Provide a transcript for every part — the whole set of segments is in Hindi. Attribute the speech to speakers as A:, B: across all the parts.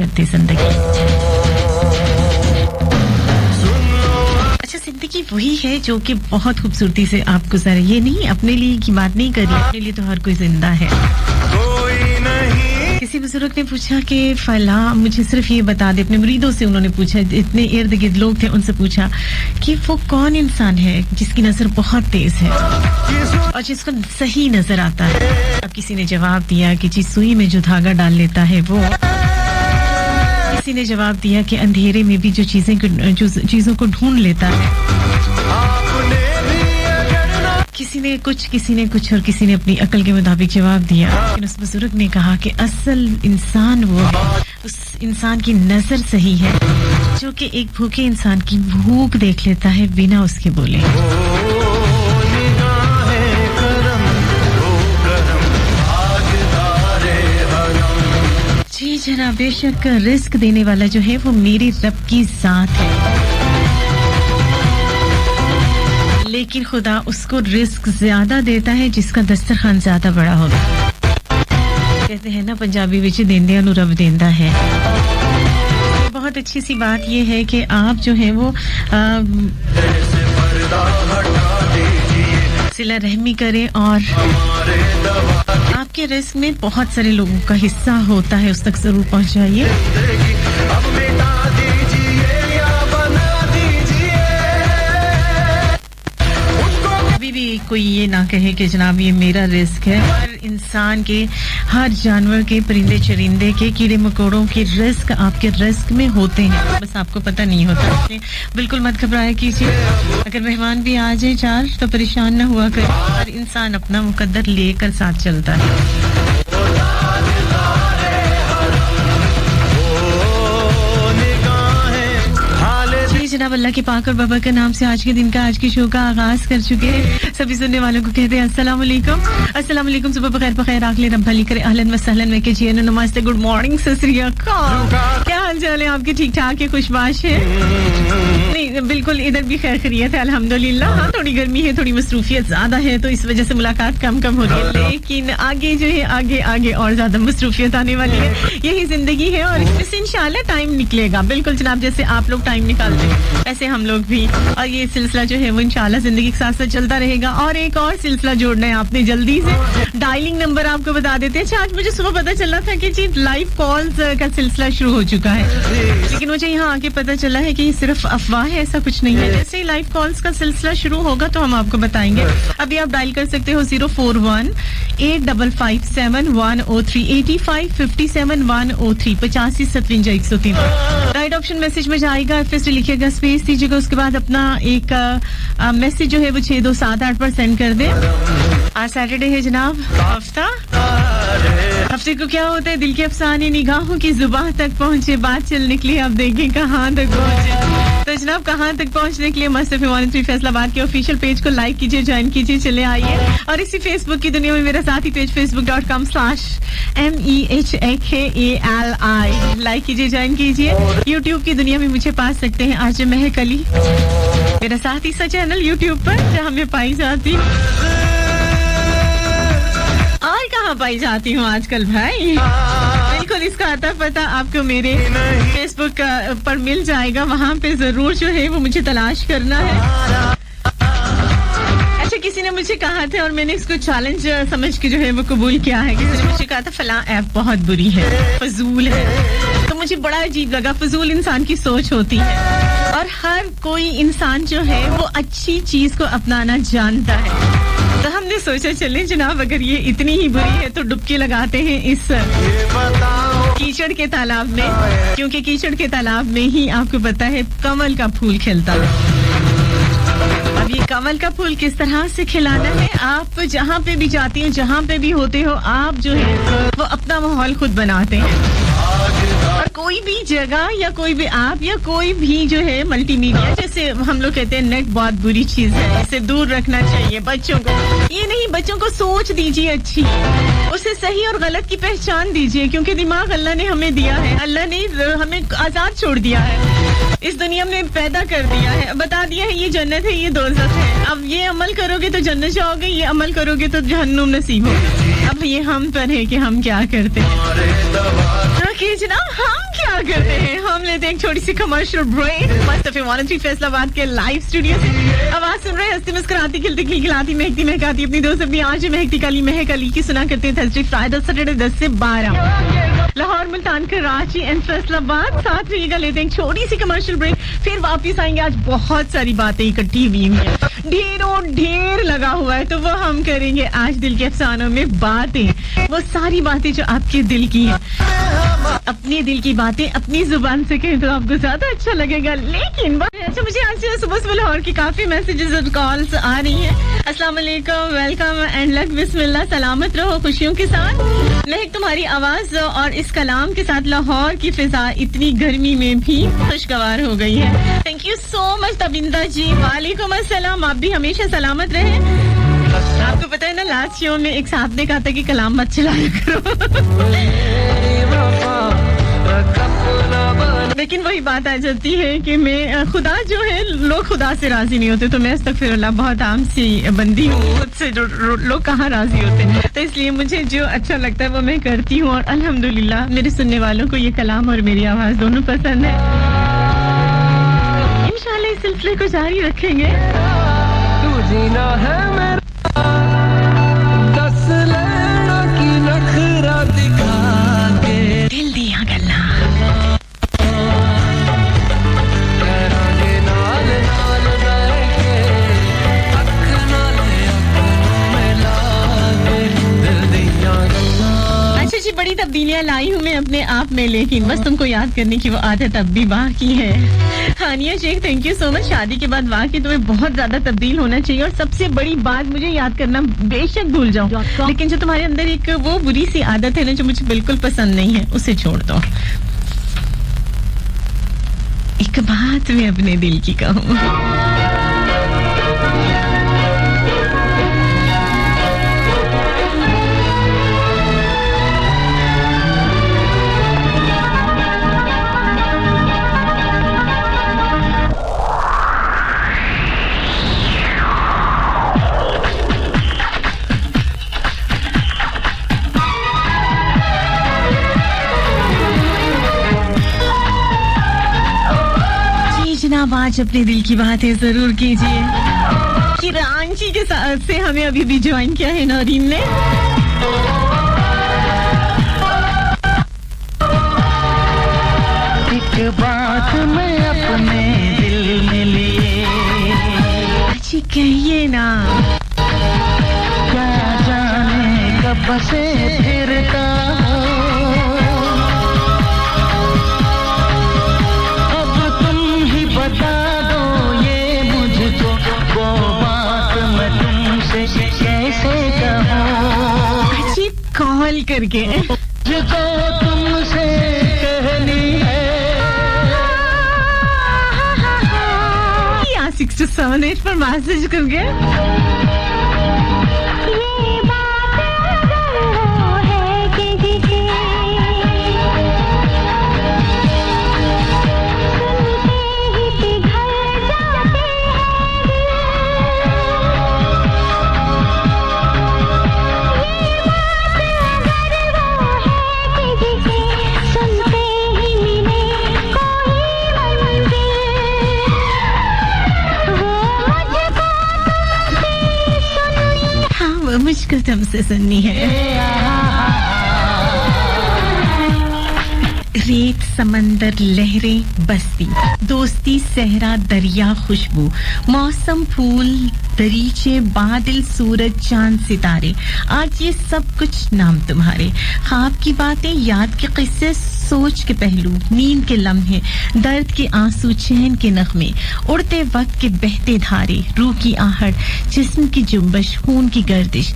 A: शर्त जिंदगी। अच्छा, जिंदगी वही है जो कि बहुत खूबसूरती से आप गुजारे। ये नहीं अपने लिए की बात नहीं करी, अपने लिए तो हर कोई जिंदा है। किसी बुजुर्ग ने पूछा कि फला मुझे सिर्फ ये बता दे, अपने मुरीदों से उन्होंने पूछा, इतने इर्द गिर्द लोग थे, उनसे पूछा कि वो कौन इंसान है जिसकी नजर बहुत तेज है और जिसको सही नजर आता है। अब किसी ने जवाब दिया कि जी सुई में जो धागा डाल लेता है वो। किसी ने जवाब दिया कि अंधेरे में भी जो चीजों को ढूंढ लेता है। किसी ने कुछ और किसी ने अपनी अकल के मुताबिक जवाब दिया। लेकिन उस बुजुर्ग ने कहा कि असल इंसान वो है, उस इंसान की नजर सही है जो कि एक भूखे इंसान की भूख देख लेता है बिना उसके बोले। जी जनाब, बेशक रिस्क देने वाला जो है वो मेरी रब की जात है, लेकिन खुदा उसको रिस्क ज्यादा देता है जिसका दस्तरखान ज्यादा बड़ा होगा। कहते हैं ना पंजाबी विच देंदे नु रब देंदा है। बहुत अच्छी सी बात ये है कि आप जो है वो सिला रहमी करें और आपके रिस्क में बहुत सारे लोगों का हिस्सा होता है, उस तक जरूर पहुंचाइए। अभी भी कोई ये ना कहे कि जनाब ये मेरा रिस्क है। हर इंसान के, हर जानवर के, परिंदे चरिंदे के, कीड़े मकोड़ों के रिस्क आपके रिस्क में होते हैं, बस आपको पता नहीं होता। बिल्कुल मत घबराया कीजिए। अगर मेहमान भी आ जाए चार तो परेशान ना हुआ करें। हर इंसान अपना मुकद्दर लेकर साथ चलता है। जनाब अल्लाह के पाक और बाबा के नाम से आज के दिन का, आज की शो का आगाज कर चुके हैं। सभी सुनने वालों को कहते हैं अस्सलाम वालेकुम। अस्सलाम वालेकुम, सुबह बखैर बखैर आखिर रब भली करे, अहलन व सहलन में के जी नमस्ते, गुड मॉर्निंग, सत श्री अकाल। क्या हाल चाल है आपके? ठीक ठाक है, खुशबाश है? नहीं बिल्कुल, इधर भी खैर खैरियत है अल्हम्दुलिल्लाह। हाँ, थोड़ी गर्मी है, थोड़ी मसरूफियत ज्यादा है तो इस वजह से मुलाकात कम हो रही है, लेकिन आगे जो है आगे और ज्यादा मसरूफियत आने वाली है। यही जिंदगी है और इसमें से इंशाल्लाह टाइम निकलेगा। बिल्कुल जनाब, जैसे आप लोग टाइम निकालते हैं ऐसे हम लोग भी, और ये सिलसिला जो है वो इंशाल्लाह जिंदगी के साथ साथ चलता रहेगा। और एक और सिलसिला जोड़ना है आपने, जल्दी से डायलिंग नंबर आपको बता देते हैं। अच्छा, आज मुझे सुबह पता चला था कि जी लाइव कॉल्स का सिलसिला शुरू हो चुका है, लेकिन मुझे यहाँ आके पता चला है कि ये सिर्फ अफवाह है, ऐसा कुछ नहीं है। जैसे ही लाइव कॉल्स का सिलसिला शुरू होगा तो हम आपको बताएंगे। अभी आप डायल कर सकते हो 041-8557-103 8557-103 8557-103। राइट ऑप्शन मैसेज में जाएगा, फिर से लिखिएगा, स्पेस दीजिएगा, उसके बाद अपना एक मैसेज जो है वो 6278 पर सेंड कर दे। आज सैटरडे है जनाब, हफ्ते को क्या होता है, दिल के अफसाने निगाहों की जुबान तक पहुंचे, बात चल निकली, आप देखें कहां तक पहुंचे। तो जनाब कहां तक पहुंचने के लिए मस्त एफएम 103 फैसलाबाद के ऑफिशियल पेज को लाइक कीजिए, ज्वाइन कीजिए, चले आइए। और इसी फेसबुक की दुनिया में मेरा साथी पेज facebook.com/MEHAKALI लाइक कीजिए, ज्वाइन कीजिए। यूट्यूब की दुनिया में मुझे पा सकते हैं आज महक अली, मेरा साथी सा चैनल यूट्यूब पर जहां मैं पाई जाती हूँ। और कहाँ पाई जाती हूँ आजकल भाई? बिल्कुल, इसका आता पता आपको मेरे फेसबुक पर मिल जाएगा, वहाँ पे जरूर जो है वो मुझे तलाश करना है। अच्छा, किसी ने मुझे कहा था और मैंने इसको चैलेंज समझ के जो है वो कबूल किया है। किसी ने मुझे कहा था फला ऐप बहुत बुरी है, फजूल है, तो मुझे बड़ा अजीब लगा। फजूल इंसान की सोच होती है और हर कोई इंसान जो है वो अच्छी चीज को अपनाना जानता है। तो हमने सोचा चले जनाब अगर ये इतनी ही बुरी है तो डुबकी लगाते हैं इस कीचड़ के तालाब में, क्योंकि कीचड़ के तालाब में ही आपको पता है कमल का फूल खिलता है। अब ये कमल का फूल किस तरह से खिलाना है, आप जहाँ पे भी जाती हो, जहाँ पे भी होते हो, आप जो है वो अपना माहौल खुद बनाते हैं। और कोई भी जगह या कोई भी ऐप या कोई भी जो है मल्टीमीडिया, जैसे हम लोग कहते हैं नेट बहुत बुरी चीज है, इसे दूर रखना चाहिए बच्चों को। ये नहीं, बच्चों को सोच दीजिए अच्छी, उसे सही और गलत की पहचान दीजिए, क्योंकि दिमाग अल्लाह ने हमें दिया है, अल्लाह ने हमें आजाद छोड़ दिया है, इस दुनिया में पैदा कर दिया है, बता दिया है ये जन्नत है, ये दोज़ख है। अब ये अमल करोगे तो जन्नत जाओगे, ये अमल करोगे तो जहन्नुम नसीब होगी। अब ये हम पर है कि हम क्या करते हैं। जनाब हम क्या करते हैं, हम लेते हैं एक छोटी सी कमर्शियल ब्रेक। मस्त एफएम 103 फैसलाबाद के लाइव स्टूडियो से आवाज सुन रहे हैं, हंसती मुस्कुराती खिलती खिलखिलाती महकती महकाती अपनी दोस्त अपनी आज महकती काली महक अली की सुना करते हैं थर्सडे फ्राइडे सैटरडे 10 से 12 लाहौर, मुल्तान, कराची एंड फैसलाबाद। साथ रहिएगा, लेते हैं एक छोटी सी कमर्शियल ब्रेक, फिर वापस आएंगे। आज बहुत सारी बातें इकट्ठी हुई हैं, ढेरों ढेर लगा हुआ है, तो वो हम करेंगे आज दिल के अफसानों में बातें, वो सारी बातें जो आपके दिल की हैं। अपने दिल की बातें अपनी जुबान से कहें तो आपको ज्यादा अच्छा लगेगा। लेकिन अच्छा, मुझे आज सुबह सुबह लाहौर की काफी मैसेजेस और कॉल्स आ रही हैं। अस्सलाम वालेकुम, वेलकम एंड लक बिस्मिल्लाह, सलामत रहो खुशियों के साथ। महक तुम्हारी आवाज और इस कलाम के साथ लाहौर की फिजा इतनी गर्मी में भी खुशगवार हो गई है। Thank you so much Tabinda जी। वालेकुम अस्सलाम, आप भी हमेशा सलामत रहे। आपको पता है ना, लास्ट शो में एक साहब ने कहा था कि कलाम मत चलाया करो लेकिन वही बात आ जाती है कि मैं खुदा जो है, लोग खुदा से राजी नहीं होते, तो मैं अस्तगफिरुल्लाह बहुत आम सी बंदी हूँ, खुद से जो लोग कहाँ राजी होते हैं, तो इसलिए मुझे जो अच्छा लगता है वो मैं करती हूँ। और अल्हम्दुलिल्लाह मेरे सुनने वालों को ये कलाम और मेरी आवाज दोनों पसंद है। इंशाल्लाह इस सिलसिले को जारी रखेंगे।
B: तू जीना है मेरा, दस लेना की नखरा दिखा के
A: दिल दिया गल्ला बड़ी तब्दीलियां लाई हूँ मैं अपने आप में, लेकिन बस तुमको याद करने की वो आदत अब भी बाकी है। Haniya Sheikh, thank you so much. शादी के बाद वाकई तुम्हें बहुत ज्यादा तब्दील होना चाहिए, और सबसे बड़ी बात, मुझे याद करना बेशक भूल जाओ, लेकिन जो तुम्हारे अंदर एक वो बुरी सी आदत है ना, जो मुझे बिल्कुल पसंद नहीं है, उसे छोड़ दो। एक बात मैं अपने दिल की कहूँ, आज अपने दिल की बात है जरूर कीजिए। कि रांची के साथ से हमें अभी भी ज्वाइन किया है नौरीन ने।
B: एक बात मैं अपने दिल में लिए,
A: अच्छी कहिए ना,
B: क्या जाने कब से फिरता बता दो ये मुझको, वो बात मैं तुमसे कैसे कहूँ।
A: अच्छी कॉल करके
B: मुझको तुमसे कहनी है।
A: या 6278 पर मैसेज करके मुझको तुमसे सुननी है। रेत, समंदर, लहरें, बस्ती, दोस्ती, सहरा, दरिया, खुशबू, मौसम, फूल, दरीचे, बादल, सूरज, चांद, सितारे, आज ये सब कुछ नाम तुम्हारे। ख्वाब की बातें, याद के किस्से, सोच के पहलू, नींद के लम्हे, दर्द के आंसू, चैन के नगमे, उड़ते वक्त के बहते धारे, रूह की आहट, जिस्म की जुम्बश, खून की गर्दिश,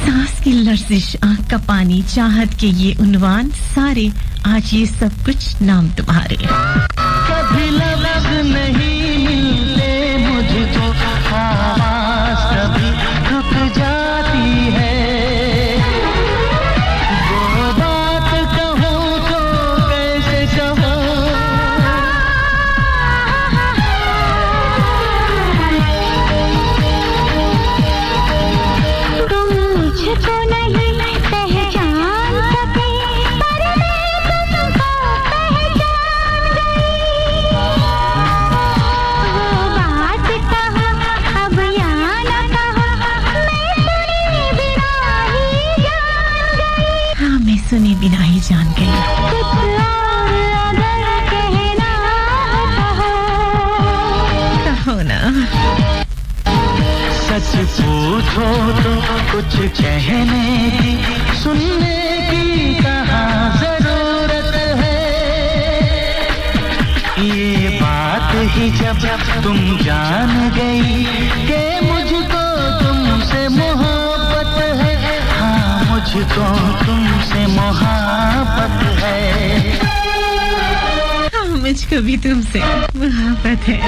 A: सांस की लर्जिश, आंख का पानी, चाहत के ये उन्वान, सारे आज ये सब कुछ नाम तुम्हारे।
B: कभी लफ्ज़ नहीं मिलते मुझको, आवाज़ कभी रुक जाती है। वो बात कहूँ तो कैसे कहूँ,
C: तुम मुझको नहीं पहचान सके, पर मैं तुमको पहचान
B: जब तुम जान गई कि मुझको तुमसे मोहब्बत है, हाँ मुझको तुमसे मोहब्बत है,
A: हाँ मुझको भी तुमसे मोहब्बत है।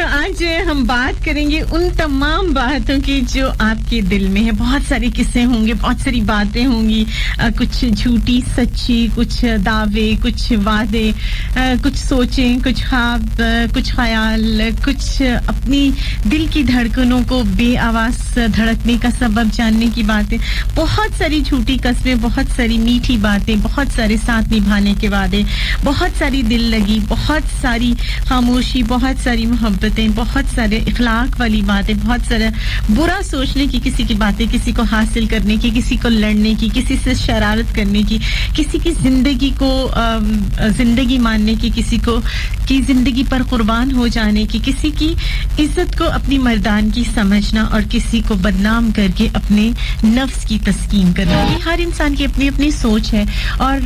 A: आज हम बात करेंगे उन तमाम बातों की जो आपके दिल में है। बहुत सारे किस्से होंगे, बहुत सारी बातें होंगी, कुछ झूठी सच्ची, कुछ दावे, कुछ वादे, कुछ सोचें, कुछ ख्वाब, कुछ ख्याल, कुछ अपनी दिल की धड़कनों को बेआवाज धड़कने का सबब जानने की बातें, बहुत सारी झूठी कस्में, बहुत सारी मीठी बातें, बहुत सारे साथ निभाने के वादे, बहुत सारी दिल लगी, बहुत सारी खामोशी, बहुत सारी मोहब्बतें, बहुत सारे इखलाक वाली बातें, बहुत सारा बुरा सोचने की, किसी की बातें किसी को हासिल करने की, किसी को लड़ने की, किसी से शरारत करने की, किसी की जिंदगी को जिंदगी मानने की, किसी को की जिंदगी पर कुर्बान हो जाने की, किसी की इज्जत को अपनी मर्दानगी समझना और किसी को बदनाम करके अपने नफ्स की तस्कीन करना। ये हर इंसान की अपनी अपनी सोच है और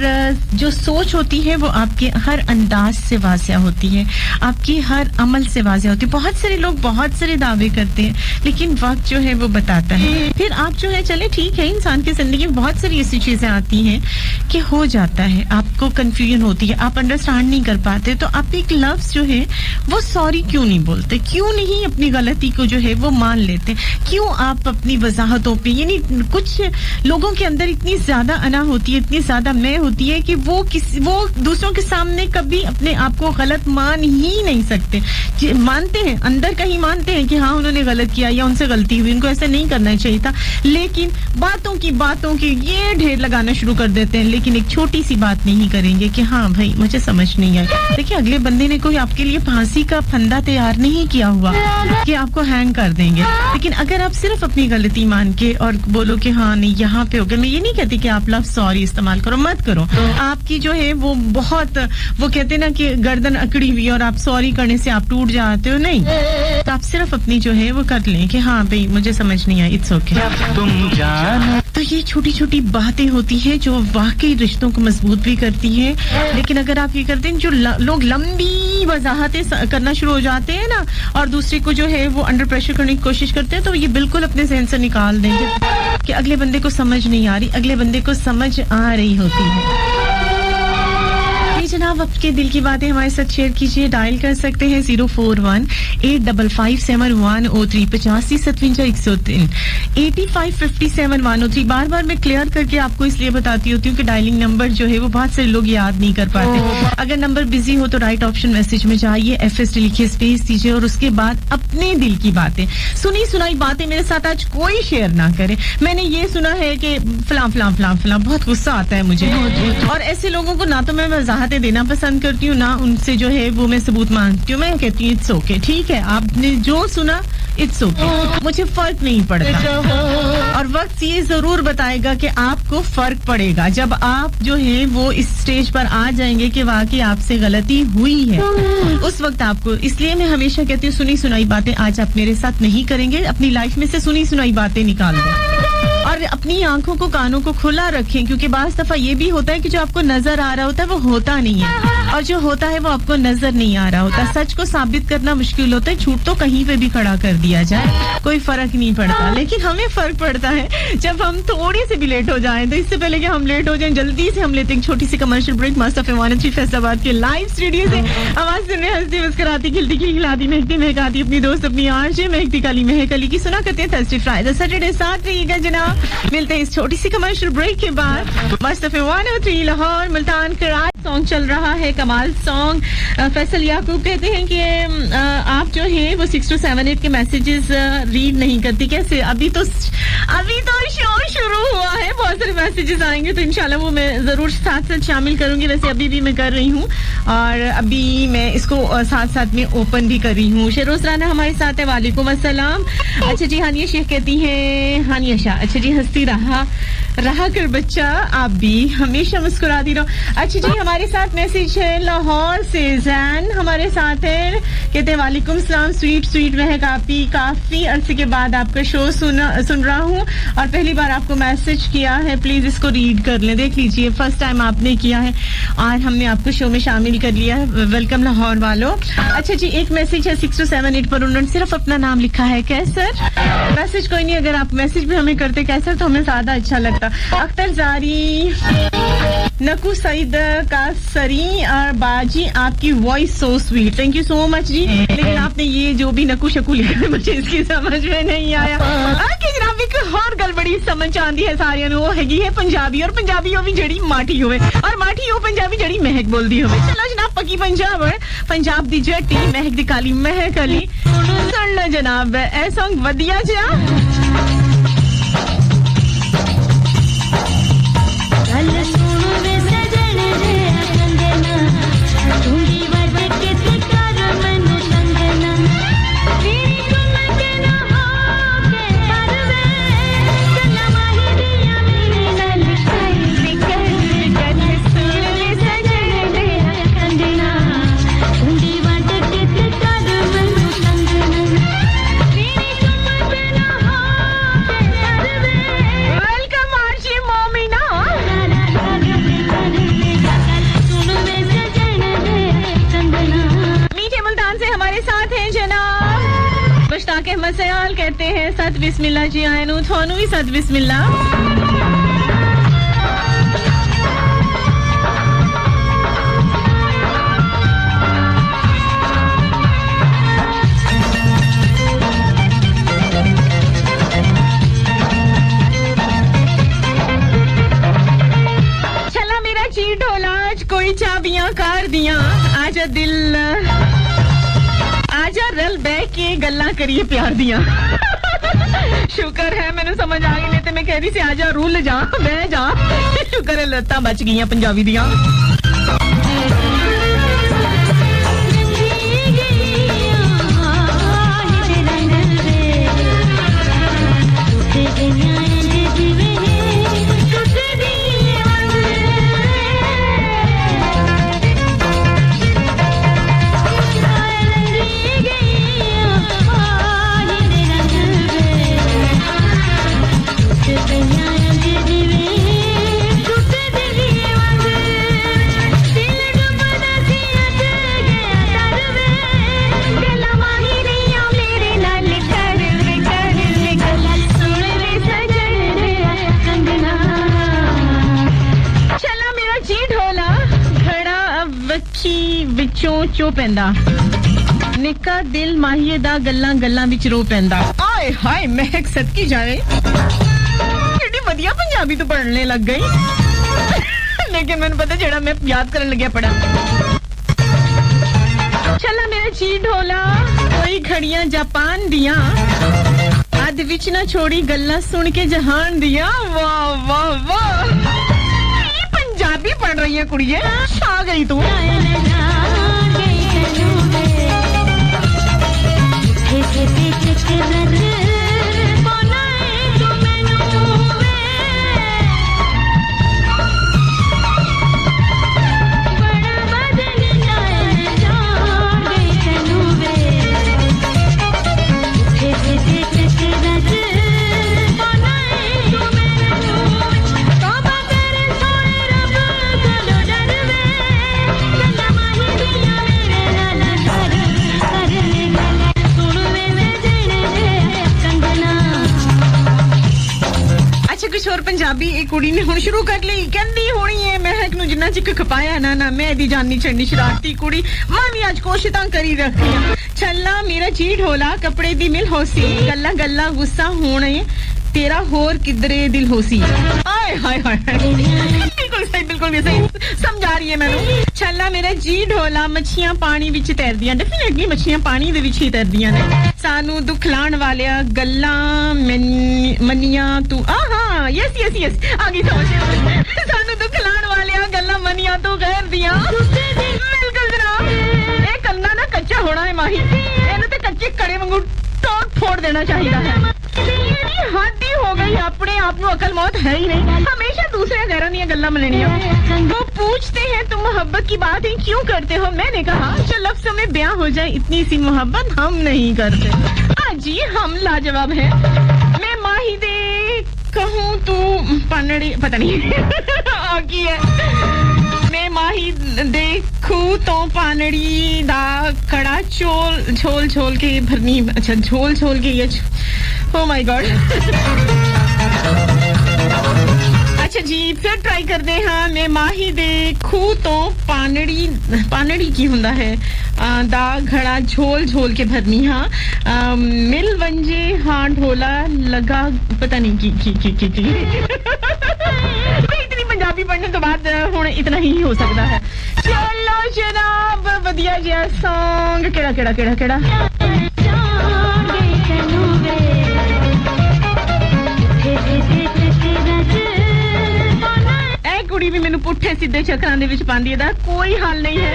A: जो सोच होती है वो आपके हर अंदाज से वाज़िया होती है, आपकी हर अमल से वाज़िया होती है। बहुत सारे लोग बहुत सारे दावे करते हैं लेकिन वक्त जो है वो बताता है। फिर आप जो है चले ठीक है, इंसान की जिंदगी में बहुत सारी ऐसी चीजें आती हैं कि हो जाता है, आपको कंफ्यूजन होती है, आप अंडरस्टैंड नहीं कर पाते, तो आप एक लफ्ज जो है वो सॉरी क्यों नहीं बोलते, क्यों नहीं अपनी गलती को जो है वो मान लेते, क्यों आप अपनी वजाहतों पे, यानी कुछ लोगों के अंदर इतनी ज्यादा अना होती है, इतनी ज्यादा मैं होती है कि वो दूसरों के सामने कभी अपने आप को गलत मान ही नहीं सकते। मानते हैं, अंदर कहीं मानते हैं कि हाँ उन्होंने गलत किया या उनसे गलती हुई, उनको ऐसा नहीं करना चाहिए था, लेकिन बातों की ये ढेर लगाना शुरू कर देते हैं, लेकिन एक छोटी सी बात नहीं करेंगे कि हाँ भाई मुझे समझ नहीं आई। देखिए अगले बंदे ने कोई आपके लिए फांसी का फंदा तैयार नहीं किया हुआ कि आपको हैंग कर देंगे, लेकिन अगर आप सिर्फ अपनी गलती मान के और बोलो कि हाँ नहीं यहाँ पे हो गया, मैं ये नहीं कहती कि आप लफ्ज सॉरी इस्तेमाल करो, मत करो, आपकी जो है वो बहुत, वो कहते ना कि गर्दन अकड़ी हुई और आप सॉरी करने से आप टूट जाते हो, नहीं, तो आप सिर्फ अपनी जो है वो कर लें कि हाँ भाई मुझे समझ नहीं आई, इट्स ओके। तो ये छोटी छोटी बातें होती हैं जो वाकई रिश्तों को मजबूत भी करती हैं, लेकिन अगर आप ये करते हैं, जो लोग लंबी वजाहतें करना शुरू हो जाते हैं ना और दूसरे को जो है वो अंडर प्रेशर करने की कोशिश करते हैं, तो ये बिल्कुल अपने ज़हन से निकाल देंगे कि अगले बंदे को समझ नहीं आ रही, अगले बंदे को समझ आ रही होती है। जनाब आपके दिल की बातें हमारे साथ शेयर कीजिए, डायल कर सकते हैं 041-8557-103 8557-103 8557-103। बार बार मैं क्लियर करके आपको इसलिए बताती होती हूँ कि डायलिंग नंबर जो है वो बहुत सारे लोग याद नहीं कर पाते। अगर नंबर बिजी हो तो राइट ऑप्शन मैसेज में जाइए, FS लिखिए, स्पेस दीजिए और उसके बाद अपने दिल की बातें, सुनी सुनाई बातें मेरे साथ आज कोई शेयर ना करे। मैंने ये सुना है कि फलां फलां फलां फलां, बहुत गुस्सा आता है मुझे, और ऐसे लोगों को ना तो मैं वजाहतें देना पसंद करती हूँ, ना उनसे जो है वो मैं सबूत मांगती हूँ। मैं कहती हूँ इट्स ओके, ठीक है, आपने जो सुना इट्स ओके, मुझे फर्क नहीं पड़ता, और वक्त ये जरूर बताएगा कि आपको फर्क पड़ेगा जब आप जो है वो इस स्टेज पर आ जाएंगे कि वाकई आपसे गलती हुई है, उस वक्त आपको। इसलिए मैं हमेशा कहती हूँ सुनी सुनाई बातें आज आप मेरे साथ नहीं करेंगे, अपनी लाइफ में से सुनी सुनाई बातें निकाल दें और अपनी आंखों को, कानों को खुला रखें, क्योंकि बाज़ दफा ये भी होता है कि जो आपको नजर आ रहा होता है वो होता नहीं है, और जो होता है वो आपको नजर नहीं आ रहा होता। सच को साबित करना मुश्किल होता है, झूठ तो कहीं पे भी खड़ा कर दिया जाए कोई फर्क नहीं पड़ता, लेकिन हमें फर्क पड़ता है जब हम थोड़ी सी भी लेट हो जाएं। तो इससे पहले कि हम लेट हो जाएं, जल्दी से हम लेते हैं छोटी सी कमर्शियल ब्रेक। मस्त एफएम 103 फैसलाबाद के लाइव स्टूडियो से आवाज सुन रहे, हंसती मुस्कुराती, खिलती खिलाती, महकती महकाती अपनी दोस्त अपनी आरजे महकती काली महक अली की सुना करते हैं थर्सडे फ्राइडे सैटरडे। साथ रहिएगा जनाब, मिलते हैं इस छोटी सी कमर्शियल ब्रेक के बाद। मस्त एफएम 103 लाहौर, मुल्तान, कराची। सॉन्ग चल रहा है, कमाल सॉन्ग। फैसल याकूब कहते हैं कि आप जो है वो 6278 के मैसेजेस रीड नहीं करती। कैसे? अभी तो शो शुरू हुआ है, बहुत सारे मैसेजेस आएंगे तो इंशाल्लाह वो मैं जरूर साथ साथ शामिल करूंगी। वैसे अभी भी मैं कर रही हूँ और अभी मैं इसको साथ साथ में ओपन भी कर रही हूँ। शेरोज राना हमारे साथ है, वालेकुम अस्सलाम। अच्छा जी, हानिया शेख कहती है, हानिया शाह, अच्छा जी, हंसती रहा कर बच्चा, आप भी हमेशा मुस्कुराती रहो। अच्छा जी, हमारे साथ मैसेज है लाहौर से जैन हमारे साथ है, कहते हैं वालेकुम सलाम, स्वीट महक, काफी अरसे के बाद आपका शो सुन रहा हूँ और पहली बार आपको मैसेज किया है, प्लीज इसको रीड कर लें। देख लीजिए, फर्स्ट टाइम आपने किया है और हमने आपको शो में शामिल कर लिया है। वेलकम लाहौर वालों। अच्छा जी, एक मैसेज है 6278 पर, उन्होंने सिर्फ अपना नाम लिखा है, कैसर। मैसेज कोई नहीं, अगर आप मैसेज भी हमें करते कैसर तो हमें ज्यादा अच्छा लगता। अख्तर जारी, नकू सईद कासरी और बाजी, आपकी voice so sweet, thank you so much ji. लेकिन आपने ये जो भी नकू शकू लिखा है मुझे इसकी समझ में नहीं आया। जनाब एक और गल बड़ी समझ आती है सारियां नूं, वो हैगी है पंजाबी, और पंजाबी हो भी जड़ी माठी होवे और माठी हो पंजाबी जड़ी महक बोलदी होवे। चलो जनाब, पक्की पंजाब दी जट्टी महक दी काली महक अली सुन लो जनाब, ए सॉन्ग वधिया जिहा। अहमद सयाल कहते हैं सत बिस्मिल्लाह जी, आयनू थोनू भी सत बिस्मिल्लाह। चला मेरा ची ढोला, कोई चाबियां कार दिया, आजा दिल आजा रल बैठ के गल्ला करिए प्यार दिया। शुक्र है मैंने समझ आ गई, नहीं तो मैं कह रही थी आजा रूल जा बह जा। शुक्र है लत्ता बच गई पंजाबी दिया। चो पैंदा निक्का दिल माहिए दा गल्लां विच रो पैंदा। आए हाय महक सदकी जाए, कितनी बढ़िया पंजाबी तो पढ़ने लग गई। लेकिन मैंने पता जेड़ा मैं याद करने लग्या पढ़ा। चला मेरा ची ढोला, कोई घड़ियां जापान दिया, अध विच ना छोड़ी गल्लां सुन के जहान दिया। वाह वाह वाह, पंजाबी पढ़ रही है कुड़िए, छा गई तू। और पंजाबी एक कुड़ी ने हुण शुरू कर ली, कहंदी होनी है महक नु जिन्ना चिक खपाया ना मैं दी जाननी छड़नी शरारती कुड़ी, मां भी आज कोशिशां करी रखी। छल्ला मेरा जी ढोला, कपड़े दी मिल होसी, गल्ला गल्ला गुस्सा होने तेरा होर किधरे दिल होसी। आए हाय हाय, बिल्कुल बिल्कुल सही समझा रही है मैनू छल्ला मेरा जी ढोला मच्छियां पानी विच तैरदियां डेफिनेटली मच्छियां पानी दे विच ही तैरदियां ने सानू दुख लाण वालिया गल्लां मनिया तू हां यस आ गई समझ सानू दुख लाण वालिया गल्लां मनिया तो गैर दियां बिल्कुल जनाब ये कन्ना ना कच्चा होना है माही ਇਹਨੂੰ ਤੇ ਕੱਚੇ ਕੜੇ ਵਾਂਗੂ टोट फोड़ देना चाहिए है हद ही हो गई अपने आप में अकल मौत है ही नहीं हमेशा दूसरे घरों दी गल्लां मननियां वो पूछते हैं तुम मोहब्बत की बात ही क्यों करते हो मैंने कहा जो लफ्जों में बयां हो जाए इतनी सी मोहब्बत हम नहीं करते हाँ जी हम लाजवाब हैं मैं माही दे कहूं तू पनड़ी पता नहीं आकी है मैं माही देखू तो पानड़ी दा कड़ा झोल के भरनी अच्छा झोल के ये ओ माय गॉड अच्छा जी फिर ट्राई करते हैं मैं माही देखू तो पानड़ी की हुंदा है दा घड़ा झोल के भरनी हां मिल वंजे हां ढोला लगा पता नहीं की इतनी पंजाबी पढ़ने तो बाद हुन इतना ही हो सकता है चलो जनाब वधिया जिहा सॉन्ग केड़ा ए कुड़ी भी मैनू पुट्ठे सीधे चक्करां दे विच पांदी दा कोई हल नहीं है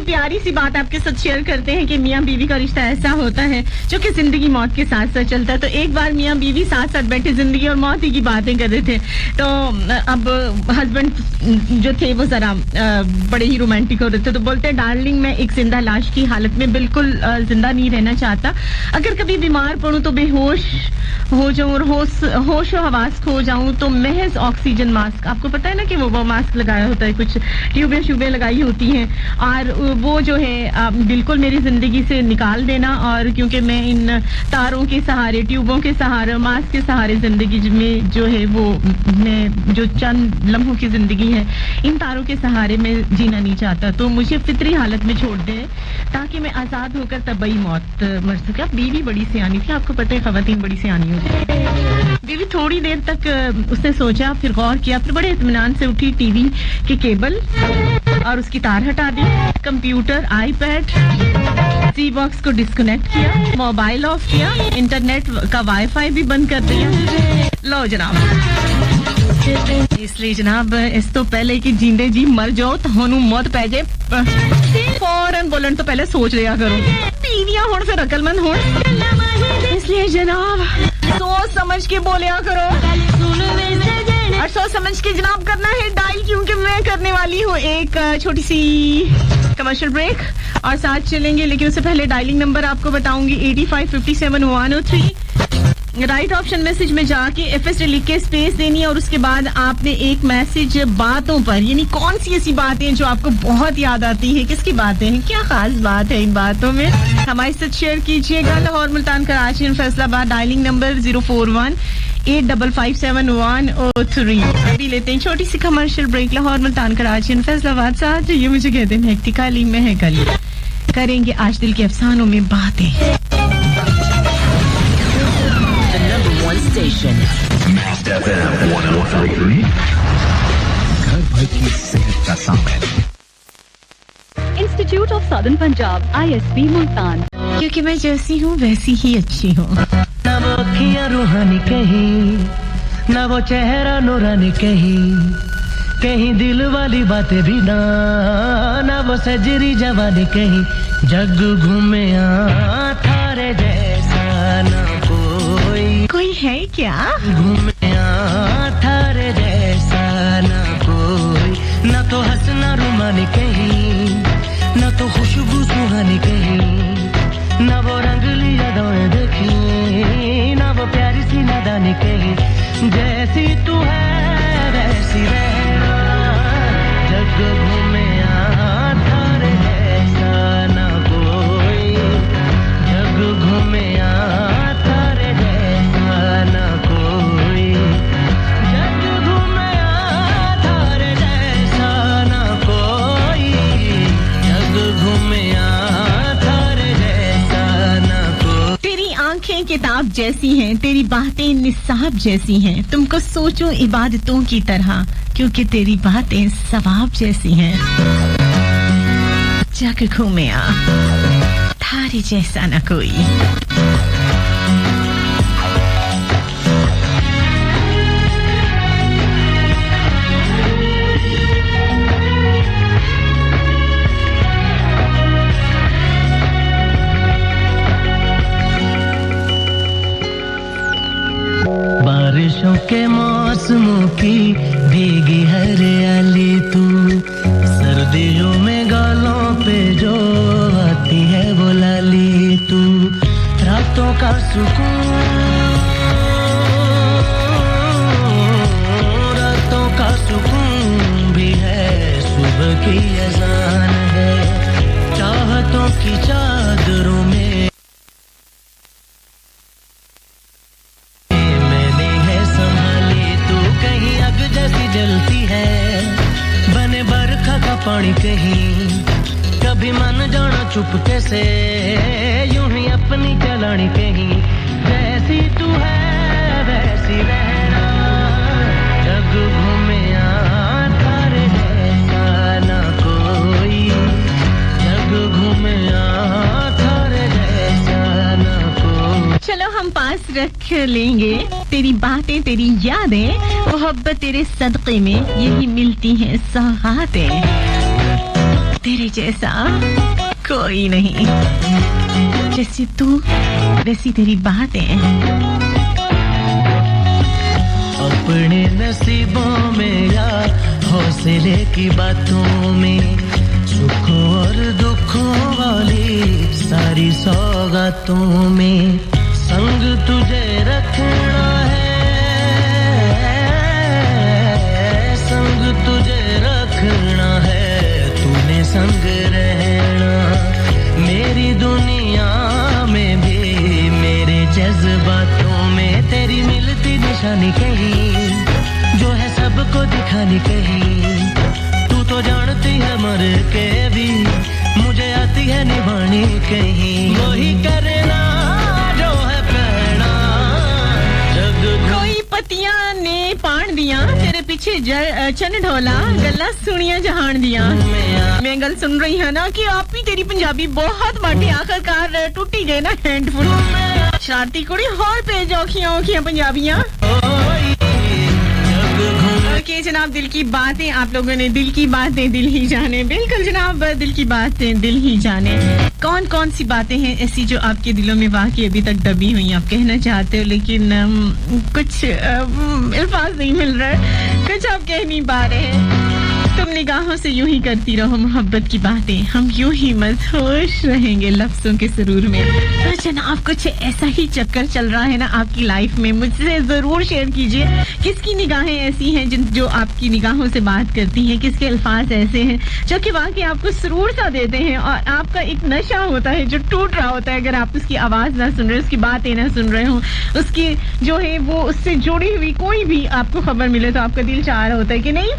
A: प्यारी सी बात आपके साथ शेयर करते हैं कि मियां बीवी का रिश्ता ऐसा होता है जो कि जिंदगी मौत के साथ साथ चलता है तो एक बार मियां बीवी साथ साथ बैठे जिंदगी और मौत की बातें कर रहे थे तो अब हस्बैंड जो थे वो जरा बड़े ही रोमांटिक हो रहे थे तो बोलते डार्लिंग मैं एक जिंदा लाश की हालत में बिल्कुल जिंदा नहीं रहना चाहता अगर कभी बीमार पड़ूं तो बेहोश हो जाऊं और होश और हवास खो जाऊं तो महज ऑक्सीजन मास्क आपको पता है ना कि वो मास्क लगाया होता है कुछ ट्यूबें लगाई होती हैं और वो जो है बिल्कुल मेरी जिंदगी से निकाल देना और क्योंकि मैं इन तारों के सहारे ट्यूबों के सहारे मास्क के सहारे जिंदगी में जो है वो मैं जो चंद लम्हों की जिंदगी है इन तारों के सहारे में जीना नहीं चाहता तो मुझे फितरी हालत में छोड़ दे ताकि मैं आजाद होकर तबई मौत मर सके बीवी बड़ी सियानी थी आपको पता है खवातीन बड़ी सियानी होती है बीवी थोड़ी देर तक उसने सोचा फिर गौर किया फिर बड़े इत्मीनान से उठी टीवी के केबल और उसकी तार हटा दी कंप्यूटर आईपैड सी बॉक्स को डिस्कनेक्ट किया मोबाइल ऑफ किया इंटरनेट का वाईफाई भी बंद कर दिया लो जनाब इसलिए जनाब इस तो पहले कि जिंदे जी मर जाओ तो होनू मौत पै जाए फौरन बोलन तो पहले सोच लिया करो बीवियां होण फिर अकलमंद होण इसलिए जनाब सोच समझ के बोलिया करो और सोच समझ के जनाब करना है डायल क्योंकि मैं करने वाली हूँ एक छोटी सी कमर्शियल ब्रेक और साथ चलेंगे लेकिन उससे पहले डायलिंग नंबर आपको बताऊंगी 8557 राइट ऑप्शन मैसेज में जाके एफएस लिख के स्पेस देनी है और उसके बाद आपने एक मैसेज बातों पर यानी कौन सी ऐसी बातें जो आपको बहुत याद आती है किसकी बातें हैं क्या खास बात है इन बातों में हमारे साथ शेयर कीजिएगा लाहौर मुल्तान कराची और फैसलाबाद डायलिंग नंबर 041-8557-103 अभी लेते हैं छोटी सी कमर्शियल ब्रेक लाहौर मुल्तान कराची और फैसलाबाद साथ ये मुझे कहते हैं हेक्टिकाली में है कल करेंगे आज दिल के अफसानों में बातें
C: Station. FM 103. घर भर की सेहत का सामान.
D: Institute of Southern Punjab, ISP Multan.
A: क्योंकि मैं जैसी हूँ वैसी ही अच्छी हूँ.
B: ना वो अखियाँ रूहानी कहीं, ना वो चेहरा नूरानी कहीं दिल वाली बातें भी ना वो सजरी जवानी कहीं जग घूमे थारे जैसा ना
A: कोई है क्या
B: घूमे थारे जैसा ना कोई ना तो हंसना रुमानी कहीं ना तो खुशबू सुहानी कहीं ना वो रंगली यादें देखी ना वो प्यारी सी नादानी कहीं जैसी तू है वैसी रहना जग घूमे थारे जैसा ना कोई जग घूमे
A: किताब जैसी हैं, तेरी बातें निसाब जैसी हैं, तुमको सोचो इबादतों की तरह, क्योंकि तेरी बातें सवाब जैसी हैं। जग घूमे आ, थारे जैसा न कोई।
B: बारिशों के मौसमों की भीगी हरियाली तू, सर्दियों में गालों पे जो आती है वो लाली तू, रातों का सुकून, रातों का सुकून भी है, सुबह की अजान है, चाहतों की चादरों में जलती है, बने बरखा का पानी कहीं, कभी मन जाना चुपके से, यूं ही अपनी चलानी कहीं, जैसी तू है वैसी रहना, जग घूमे थारे जैसा ना कोई, जग घूमे थारे जैसा ना कोई।
A: चलो हम पास रख लेंगे तेरी बातें, तेरी यादें, मोहब्बत तेरे सदक़े में यही मिलती हैं सौगातें, तेरे जैसा कोई नहीं, जैसी तू वैसी तेरी बातें।
B: अपने नसीबों में या हौसले की बातों में, सुखों और दुखों वाली सारी सौगातों में, संग तुझे रखना है, संग तुझे रखना है, तूने संग रहना, मेरी दुनिया में भी मेरे जज्बातों में, तेरी मिलती निशानी कहीं, जो है सबको दिखानी कहीं, तू तो जानती है मर के भी, मुझे आती है निभानी कहीं, वही करना
A: पतियां ने पाण दिया, तेरे पीछे चन ढोला, गल्ला सुनिया जहान दिया। मैं गल सुन रही है ना कि आप ही तेरी पंजाबी बहुत बाटी, आखिरकार टूटी गए ना हैंडफुल। शरारती कुड़ी और पेज औखियां औखियां पंजाबियां। ओके जनाब, दिल की बातें, आप लोगों ने दिल की बातें दिल ही जाने। बिल्कुल जनाब, दिल की बातें दिल ही जाने। कौन कौन सी बातें हैं ऐसी जो आपके दिलों में वाकई अभी तक दबी हुई आप कहना चाहते हो, लेकिन कुछ अल्फाज नहीं मिल रहे, कुछ आप कह नहीं पा रहे हैं। तुम निगाहों से यूं ही करती रहो मोहब्बत की बातें, हम यूं ही मदहोश रहेंगे लफ्जों के सुरूर में। तो जनाब कुछ ऐसा ही चक्कर चल रहा है ना आपकी लाइफ में, मुझसे जरूर शेयर कीजिए किसकी निगाहें ऐसी हैं जो आपकी निगाहों से बात करती हैं, किसके अल्फाज ऐसे हैं जो कि वाकई आपको सुरूर सा देते हैं और आपका एक नशा होता है जो टूट रहा होता है अगर आप उसकी आवाज ना सुन रहे, उसकी बातें ना सुन रहे हो, उसकी जो है वो उससे जुड़ी हुई कोई भी आपको खबर मिले तो आपका दिल चाह रहा होता है कि नहीं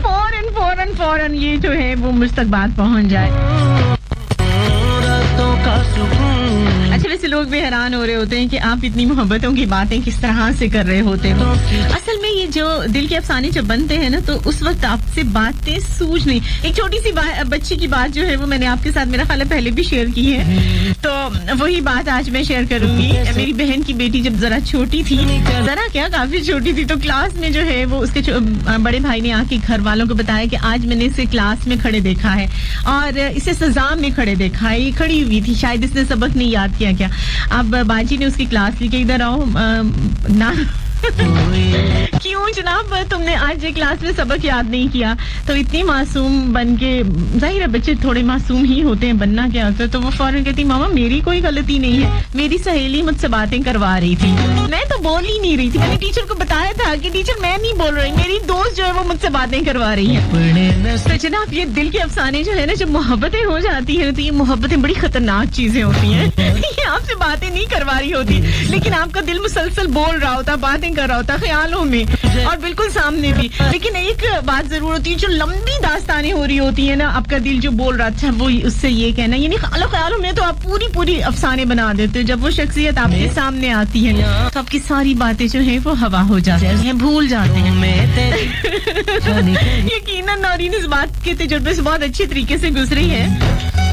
A: फौरन ये जो है वो मुझ तक बात पहुंच जाए। अच्छा वैसे लोग भी हैरान हो रहे होते हैं कि आप इतनी मोहब्बतों की बातें किस तरह से कर रहे होते हो। असल में ये जो दिल के अफसाने जब बनते हैं ना तो उस वक्त आपसे बातें सूझ नहीं। एक छोटी सी बच्ची की बात जो है वो मैंने आपके साथ मेरा ख्याल है पहले भी शेयर की है, तो वही बात आज मैं शेयर करूंगी। मेरी बहन की बेटी जब जरा छोटी थी, जरा क्या काफी छोटी थी, तो क्लास में जो है वो उसके बड़े भाई ने आके घर वालों को बताया कि आज मैंने इसे क्लास में खड़े देखा है और इसे सजा में खड़े देखा है, ये खड़ी हुई थी, शायद इसने सबक नहीं याद किया क्या। अब बाजी ने उसकी क्लास ली के इधर आओ ना क्यों जनाब तुमने आज ये क्लास में सबक याद नहीं किया। तो इतनी मासूम बन के, जाहिर है बच्चे थोड़े मासूम ही होते हैं, बनना क्या होता है, तो वो फौरन कहती मामा मेरी कोई गलती नहीं है, मेरी सहेली मुझसे बातें करवा रही थी, मैं तो बोल ही नहीं रही थी, मैंने टीचर को बताया था कि टीचर मैं नहीं बोल रही, मेरी दोस्त जो है वो मुझसे बातें करवा रही है। तो जनाब ये दिल के अफसाने जो है ना, जब मोहब्बतें हो जाती है तो ये मोहब्बतें बड़ी खतरनाक चीजें होती हैं। ये आपसे बातें नहीं करवा रही होती लेकिन आपका दिल मुसलसल बोल रहा होता, बातें कर रहा होता ख्यालों में। और बिल्कुल सामने भी। लेकिन एक बात जरूर होती है, जो लंबी दास्तानें हो रही होती है ना, आपका दिल जो बोल रहा था वो उससे ये कहना, यानी ख्यालों में तो आप पूरी अफसाने बना देते हो। जब वो शख्सियत आपके सामने आती है तो आपकी सारी बातें जो है वो हवा हो जाती हैं, भूल जाते हैं। यकीनन नौरीन इस बात के तजुर्बे से बहुत अच्छे तरीके से गुजरी है।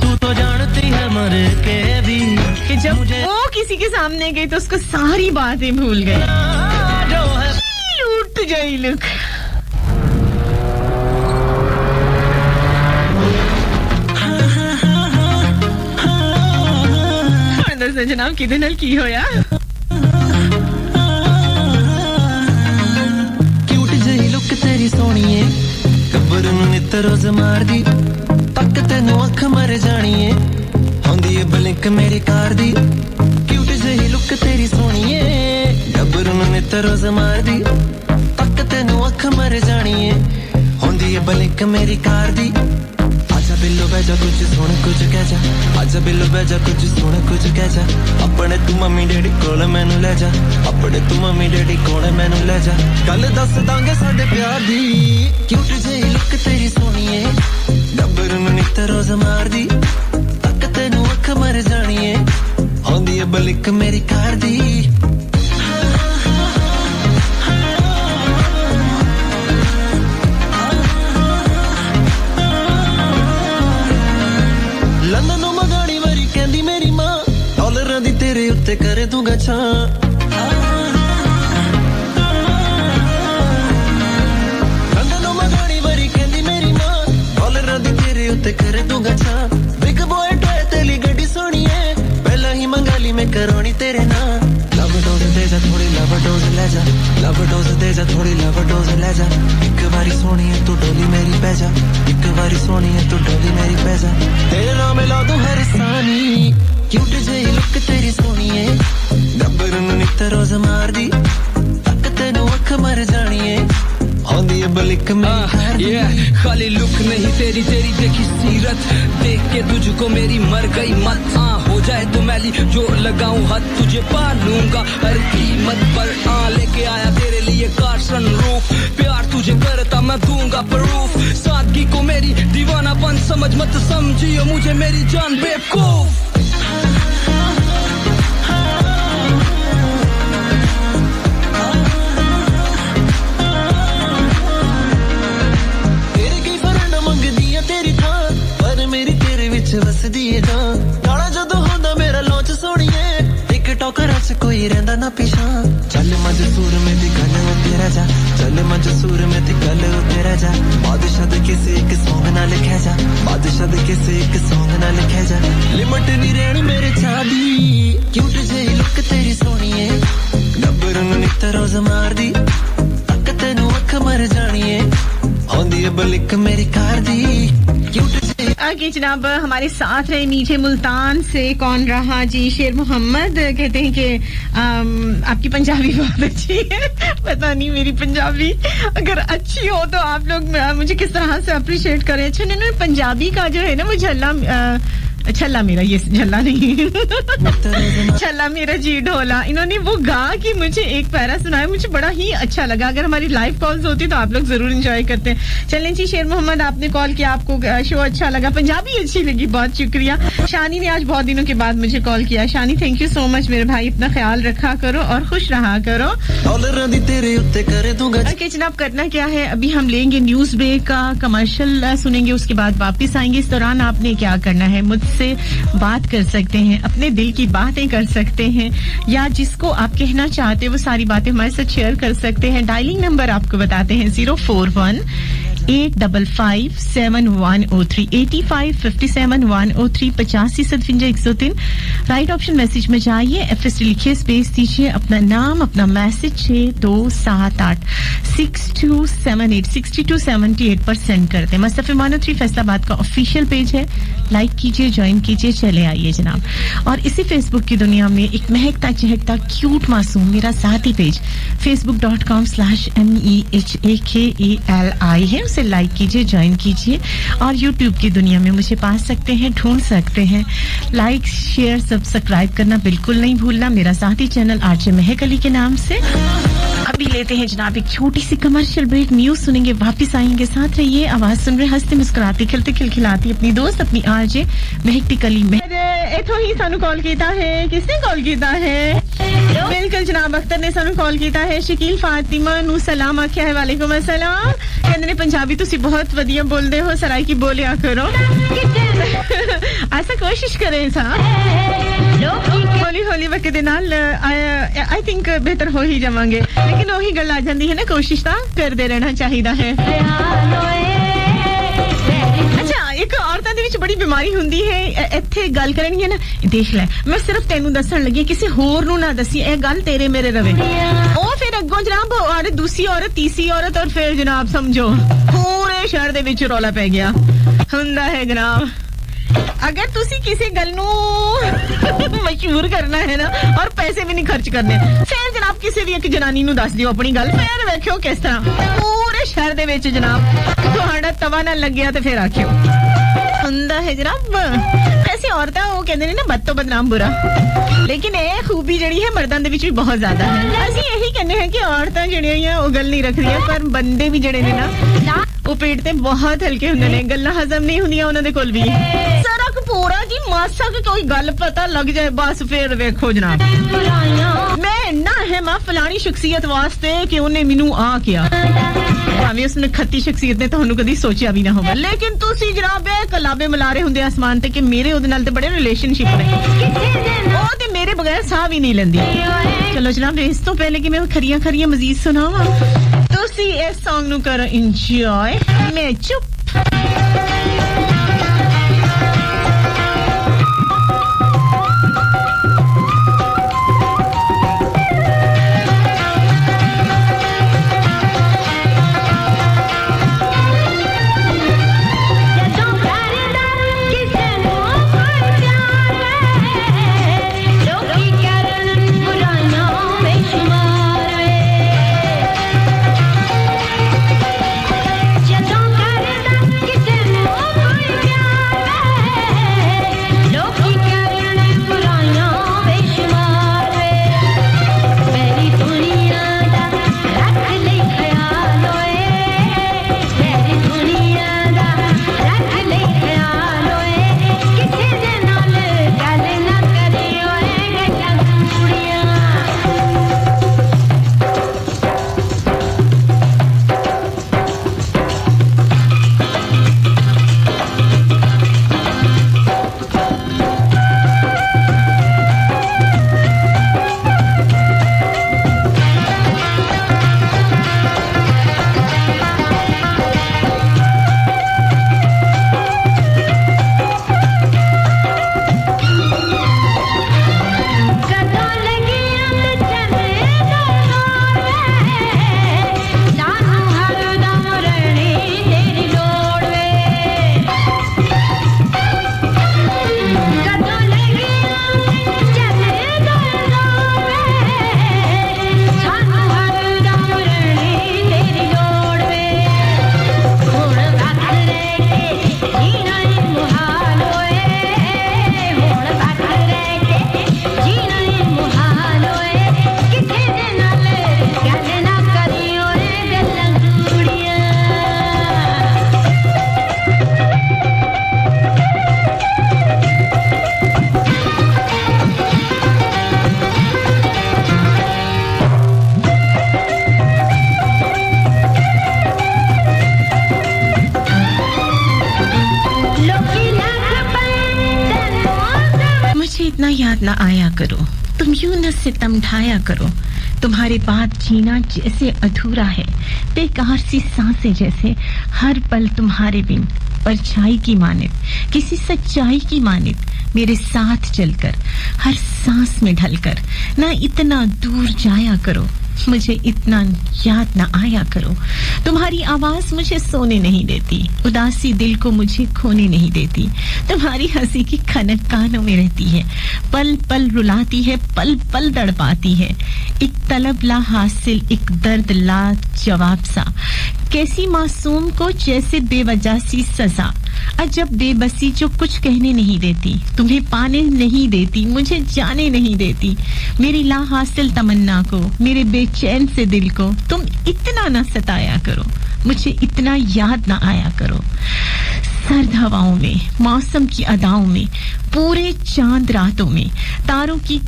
B: तू तो जानती है मर के भी
A: कि जब वो किसी के सामने गई तो उसको सारी बातें भूल गई। उठ गई लुक। दरअसल जनाब किदे नाल की होया?
B: क्यूट जही लुक तेरी सोहणीए, कब्र नूं नित रोज मारदी, तक तैनू अख मर जाणीए, होंदी ए ब्लिंक मेरी कार दी। क्यूट जही लुक तेरी सोहणीए, कब्र नूं नित रोज मारदी, तक तैनू अख मर जाणीए, होंदी ए ब्लिंक मेरी कार दी। आजा बिल्लो बैजा कुछ सुन कुछ कह जा, आजा बिल्लो बैजा कुछ सुन कुछ कह जा, अपने तू मम्मी डैडी कोल मैनू ले जा, अपने तू मम्मी डैडी कोल मैनू ले जा, गल दस दांगे साडे प्यार दी। क्यूट जही लुक तेरी सोहणीए, गब्बर नूं नित रोज मारदी, तक तैनू अख मर जाणीए, होंदी ए ब्लिंक मेरी कार दी। लंदन नूं मगाड़ी वारी कहंदी मेरी मां, डॉलरां दी तेरे उत्ते कर दूंगा छां। लंदन नूं मगाड़ी वारी कहंदी मेरी मां, डॉलरां दी तेरे उत्ते कर दूंगा छां। बिग बॉय टॉय तेली गड्डी सोहणीए, पहला ही मंगा ली मैं कराउणी तेरे नां। लव डोज दे जा थोड़ी लव डोज ले जा, लव डोज दे जा थोड़ी लव डोज ले जा, एक बारी सोहणीए तू डोली मेरी पै जा, एक बारी सोहणीए तू डोली मेरी पै जा, तेरे नाम ला दूं हर सानी। क्यूट जही लुक तेरी सोहणीए, गब्बर नूं नित रोज मारदी, तक तैनू अख मर जाणीए, होंदी ए ब्लिंक मेरी कार दी।
E: खाली लुक नहीं तेरी देखी सीरत, देख के तुझको मेरी मर गई मत। हो जाए तो मैली जो लगाऊं हद, तुझे पा लूंगा हर कीमत पर। लेके आया तेरे लिए कार सनरूफ, प्यार तुझे करता मैं दूंगा प्रूफ। सादगी को मेरी दीवानापन समझ मत समझियो मुझे मेरी जान बेवकूफ।
B: वसदी है जान गाना जदों होंदा मेरा लॉन्च सोहणीए, टिकटॉकर च कोई रहिंदा ना पिछा। चल मंजसूर में दी गल उत्ते रह जा, चल मंजसूर में दी गल उत्ते रह जा, बादशाह दे किसे एक सॉन्ग ना लिखे जा, बादशाह दे किसे एक सॉन्ग ना लिखे जा, लिमिट नहीं रहनी मेरे चाहदी। क्यूट जही लुक तेरी सोहणीए, गब्बर नूं नित रोज मारदी, तक तैनू अख मर जाणीए, होंदी ए ब्लिंक मेरी कार दी। क्यूट
A: आगे जनाब हमारे साथ रहे मीठे मुल्तान से कौन रहा जी? शेर मोहम्मद कहते हैं कि आपकी पंजाबी बहुत अच्छी है। पता नहीं मेरी पंजाबी अगर अच्छी हो तो आप लोग मुझे किस तरह से अप्रिशिएट करें। अच्छा इन्होंने पंजाबी का जो है ना वो छल्ला मेरा, ये झल्ला नहीं छल्ला मेरा जी ढोला, इन्होंने वो गा के मुझे एक पैरा सुनाया, मुझे बड़ा ही अच्छा लगा। अगर हमारी लाइव कॉल्स होती तो आप लोग जरूर एंजॉय करते हैं। चलें जी शेर मोहम्मद आपने कॉल किया, आपको शो अच्छा लगा, पंजाबी अच्छी लगी, बहुत शुक्रिया। शानी ने आज बहुत दिनों के बाद मुझे कॉल किया। शानी थैंक यू सो मच मेरे भाई, अपना ख्याल रखा करो और खुश रहा करो। ओके जनाब करना क्या है, अभी हम लेंगे न्यूज ब्रेक का, कमर्शियल सुनेंगे, उसके बाद वापस आएंगे। इस दौरान आपने क्या करना है, मुझसे बात कर सकते हैं, अपने दिल की बातें कर सकते हैं, या जिसको आप कहना चाहते हैं वो सारी बातें हमारे साथ शेयर कर सकते हैं। डायलिंग नंबर आपको बताते हैं 041-855-7103 8557-103 85-103। राइट ऑप्शन मैसेज में जाइए, एफएस लिखिए, स्पेस दीजिए, अपना नाम, अपना मैसेज 6278 6278 पर सेंड कर दें। मुस्तफा 103 फैसलाबाद का ऑफिशियल पेज है, लाइक कीजिए, ज्वाइन कीजिए। चले आइए जनाब। और इसी फेसबुक की दुनिया में एक महकता चहकता क्यूट मासूम मेरा साथी पेज facebook.com/MEHAKELI है, उसे लाइक कीजिए, ज्वाइन कीजिए। और यूट्यूब की दुनिया में मुझे पा सकते हैं, ढूंढ सकते हैं। लाइक शेयर सब्सक्राइब करना बिल्कुल नहीं भूलना, मेरा साथी चैनल आरजे महक अली के नाम से। अभी लेते हैं जनाब एक छोटी सी कमर्शियल ब्रेक, न्यूज सुनेंगे, वापस आएंगे, साथ रहिए। आवाज सुन रहे हंसते मुस्कुराती खिलते खिलखिलाती अपनी दोस्त अपनी आरजे महकती कली में। इथों ही सानू कॉल कीता है, किसने कॉल कीता है? बिल्कुल जनाब अख्तर ने सानू कॉल कीता है। शकील फातिमा नु सलाम आख्या है। वालेकुम अस्सलाम। कहंदे ने पंजाबी तुसी बहुत वधिया बोलदे हो, सराय की बोलिया करो। ऐसा कोशिश करें सा हौली हौली वक्त दे नाल आई थिंक बेहतर हो ही जावांगे, लेकिन वही गल आ जांदी है ना, कोशिश तां करदे रहना चाहिदा है। अच्छा एक औरतां दे विच बड़ी बीमारी हुंदी है, ਇੱਥੇ ਗੱਲ ਕਰਨੀ है ना, देख ले मैं सिर्फ ਤੈਨੂੰ ਦੱਸਣ ਲੱਗੀ, ਕਿਸੇ ਹੋਰ ਨੂੰ ਨਾ ਦੱਸੀ, ਇਹ ਗੱਲ ਤੇਰੇ ਮੇਰੇ ਰਵੇ। ਉਹ ਫਿਰ ਅੱਗੋਂ ਜਨਾਬ ਔਰ ਦੂਸਰੀ ਔਰਤ ਤੀਸਰੀ ਔਰਤ और फिर जनाब समझो पूरे शहर ਦੇ ਵਿੱਚ ਰੌਲਾ ਪੈ ਗਿਆ ਹੁੰਦਾ ਹੈ ਜਨਾਬ। अगर तुसी किसी गल नू मशहूर करना है ना और पैसे भी नहीं खर्च करने, फिर जनाब किसी भी एक जनानी नू दस दियो अपनी गल, फिर वेखियो किस तरह पूरे शहर दे विच जनाब तुहाड़ा तवा ना लग्या ते फिर आखियो हुंदा है जनाब। ऐसी औरतां वो कहंदे ने ना बद तो बदनाम बुरा, लेकिन ये खूबी जड़ी है मर्दां दे विच भी बहुत ज्यादा है। ਅਸੀਂ यही कहने हैं कि औरतां जड़ियां वो गल नहीं रखदियां, पर बंदे भी जड़े ने ना वो पेट ते बहुत हल्के हुंदे ने, गल्लां हजम नहीं हुंदियां उन्हां दे कोल भी। सरक पूरा जी मासा की कोई गल पता लग जाए बस फिर वेखो जनाब मैं ना है मां फलानी शख्सियत वास्ते कि उन्हें मैनू आ किया, भाਵੇਂ उसने खत्ती शख्सियत ने ਤੁਹਾਨੂੰ कदी सोचा भी ना होगा, लेकिन तुसी जनाब कलाबे मलारे हुंदे आसमान ते कि मेरे ਉਹਦੇ ਨਾਲ ਤੇ बड़े रिलेशनशिप ने, ਉਹ ਤੇ ਮੇਰੇ बगैर साह भी नहीं लेंदी। चलो जनाब इस तो पहले कि मैं खरियां खरियां मजीद सुनावा, तुसी इस सॉन्ग नु करो एंजॉय, मैं चुप। याद ना आया करो, तुम यूं न सितम ढाया करो, तुम्हारे बाद जीना जैसे अधूरा है, बेकार सी सांसें जैसे हर पल तुम्हारे बिन, परछाई की मानित किसी सच्चाई की मानित मेरे साथ चलकर हर सांस में ढलकर ना इतना दूर जाया करो, मुझे इतना याद ना आया करो, तुम्हारी आवाज मुझे सोने नहीं देती, उदासी दिल को मुझे खोने नहीं देती, तुम्हारी हंसी की खनक कानों में रहती है, पल पल रुलाती है, पल पल तड़पाती है, एक तलब ला हासिल, एक दर्द ला जवाब सा, कैसी मासूम को जैसे बेवजह सी सजा अजब बेबसी जो कुछ कहने नहीं देती तुम्हें पाने नहीं देती मुझे जाने नहीं देती मेरी ला हासिल तमन्ना को मेरे बेचैन से दिल को तुम इतना ना सताया करो मुझे इतना याद ना आया करो सर्द हवाओं में मौसम की अदाओं में पूरे चांद रातों में तारों की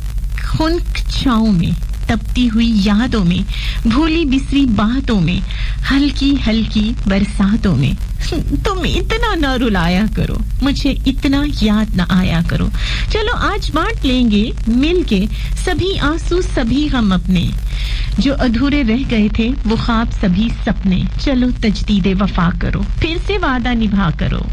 A: खुनक छाओं में तपती हुई यादों में भूली बिसरी बातों में हल्की हल्की बरसातों में तुम इतना ना रुलाया करो मुझे इतना याद ना आया करो चलो आज बांट लेंगे मिलके सभी आंसू सभी गम अपने जो अधूरे रह गए थे वो ख्वाब सभी सपने चलो तजदीदे वफा करो फिर से वादा निभा करो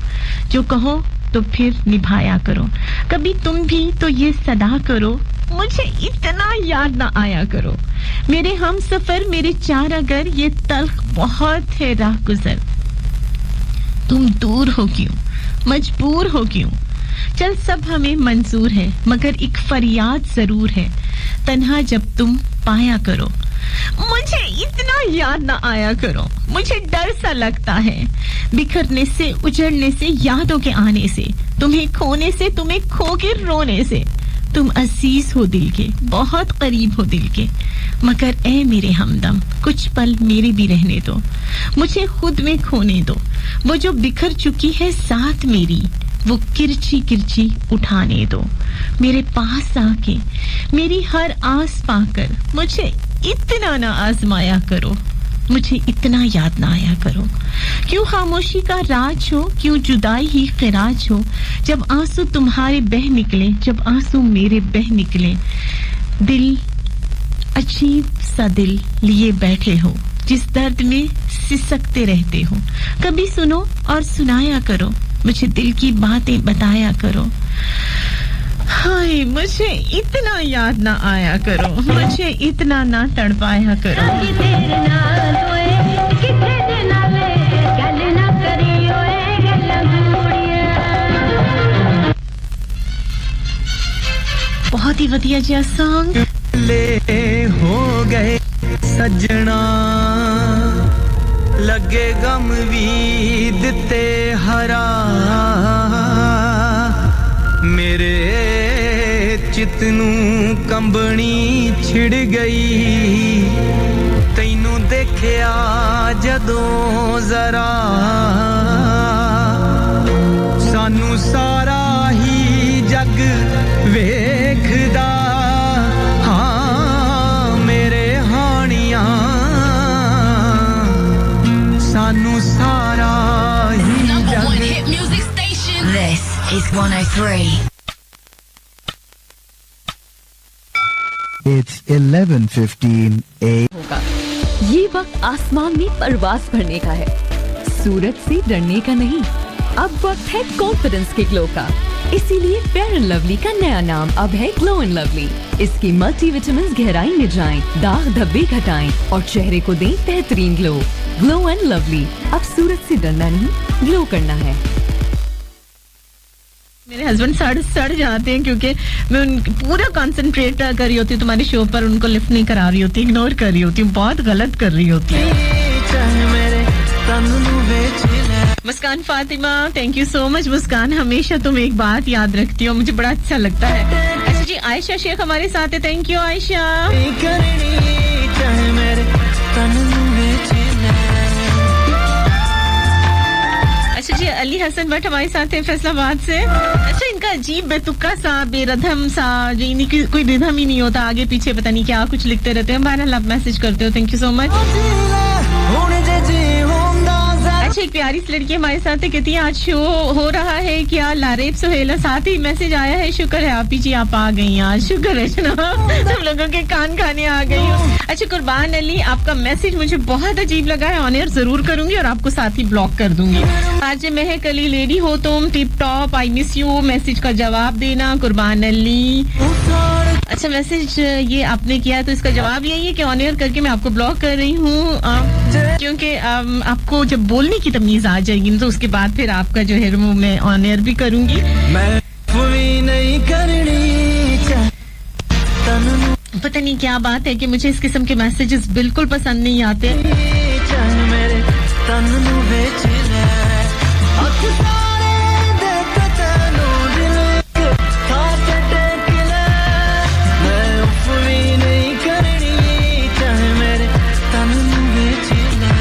A: जो कहो तो फिर निभाया करो कभी तुम भी तो ये सदा करो मुझे इतना याद ना आया करो मेरे हम सफर मेरे चार अगर ये तल्ख बहुत है राह गुजर तुम दूर हो क्यों मजबूर हो क्यों चल सब हमें मंजूर है मगर एक फरियाद जरूर है तन्हा जब तुम पाया करो मुझे इतना याद ना आया करो मुझे डर सा लगता है बिखरने से उजड़ने से यादों के आने से तुम्हें खोने से तुम्हें खो के रोने से तुम अजीज हो दिल के बहुत करीब हो दिल के मगर ए मेरे हमदम कुछ पल मेरे भी रहने दो मुझे खुद में खोने दो वो जो बिखर चुकी है साथ मेरी वो किरची किरची उठाने दो मेरे पास आके मेरी हर आस पाकर मुझे इतना ना आजमाया करो मुझे इतना याद ना आया करो क्यों खामोशी का राज हो क्यों जुदाई ही खिराज हो जब आंसू तुम्हारे बह निकले जब आंसू मेरे बह निकले दिल अजीब सा दिल लिए बैठे हो जिस दर्द में सिसकते रहते हो कभी सुनो और सुनाया करो मुझे दिल की बातें बताया करो हाय मुझे इतना याद ना आया करो मुझे इतना ना तड़पाया करो बहुत ही वधिया जिहा सॉन्ग
B: ले हो गए सजना लगे गम भी दिते हरा मेरे चित नू कंबनी छिड़ गई तैनू देखिया जदों जरा सानू सारा ही जग वेखदा हाँ मेरे हानिया सानू सारा ही जग
F: This is 103.
G: It's 11:15 a.m.
D: होगा ये वक्त आसमान में परवाज भरने का है सूरज से डरने का नहीं अब वक्त है कॉन्फिडेंस के ग्लो का इसीलिए फेयर एंड लवली का नया नाम अब है ग्लो एंड लवली इसकी मल्टीविटामिन्स गहराई में जाएं दाग धब्बे घटाएं और चेहरे को दें बेहतरीन ग्लो ग्लो एंड लवली अब सूरज से डरना नहीं ग्लो करना है
A: मेरे हस्बैंड सड़ जाते हैं क्योंकि मैं पूरा कंसंट्रेट कर रही होती हूँ तुम्हारे शो पर उनको लिफ्ट नहीं करा रही होती इग्नोर कर रही होती हूँ बहुत गलत कर रही होती है Muskan Fatima thank you so much Muskan हमेशा तुम एक बात याद रखती हो मुझे बड़ा अच्छा लगता है अच्छा जी आयशा शेख हमारे साथ है थैंक यू आयशा अच्छा जी अली हसन भट्ट हमारे साथ है फैसलाबाद से अच्छा इनका अजीब बेतुका सा बेरधम सा जो इनकी कोई रिधम ही नहीं होता आगे पीछे पता नहीं क्या कुछ लिखते रहते हैं बहरहाल आप मैसेज करते हो थैंक यू सो मच अच्छा एक प्यारी सी लड़की हमारे साथ है कहती है आज शो हो रहा है क्या लारेब सुहेला साथ ही मैसेज आया है शुक्र है आप जी आप आ गई आज शुक्र है जनाब सब लोगों के कान खाने आ गई हूँ अच्छा कुर्बान अली आपका मैसेज मुझे बहुत अजीब लगा है ऑन एयर जरूर करूंगी और आपको साथ ही ब्लॉक कर दूंगी आज महक अली लेडी हो तुम tip top I miss you message का जवाब देना कुर्बान अली अच्छा मैसेज ये आपने किया तो इसका जवाब यही है कि ऑन एयर करके मैं आपको ब्लॉक कर रही हूँ क्योंकि आपको जब बोलने की तमीज आ जाएगी तो उसके बाद फिर आपका जो है वो मैं ऑन एयर भी करूंगी
B: मैं भी नहीं करनी
A: पता नहीं क्या बात है कि मुझे इस किस्म के मैसेजेस बिल्कुल पसंद नहीं आते
B: तन नू बेच ले हथ सारे दे के तैनू दिल खाते टेक ले मैं उफ भी नहीं करनी चाहे मेरे तन नू बेच ले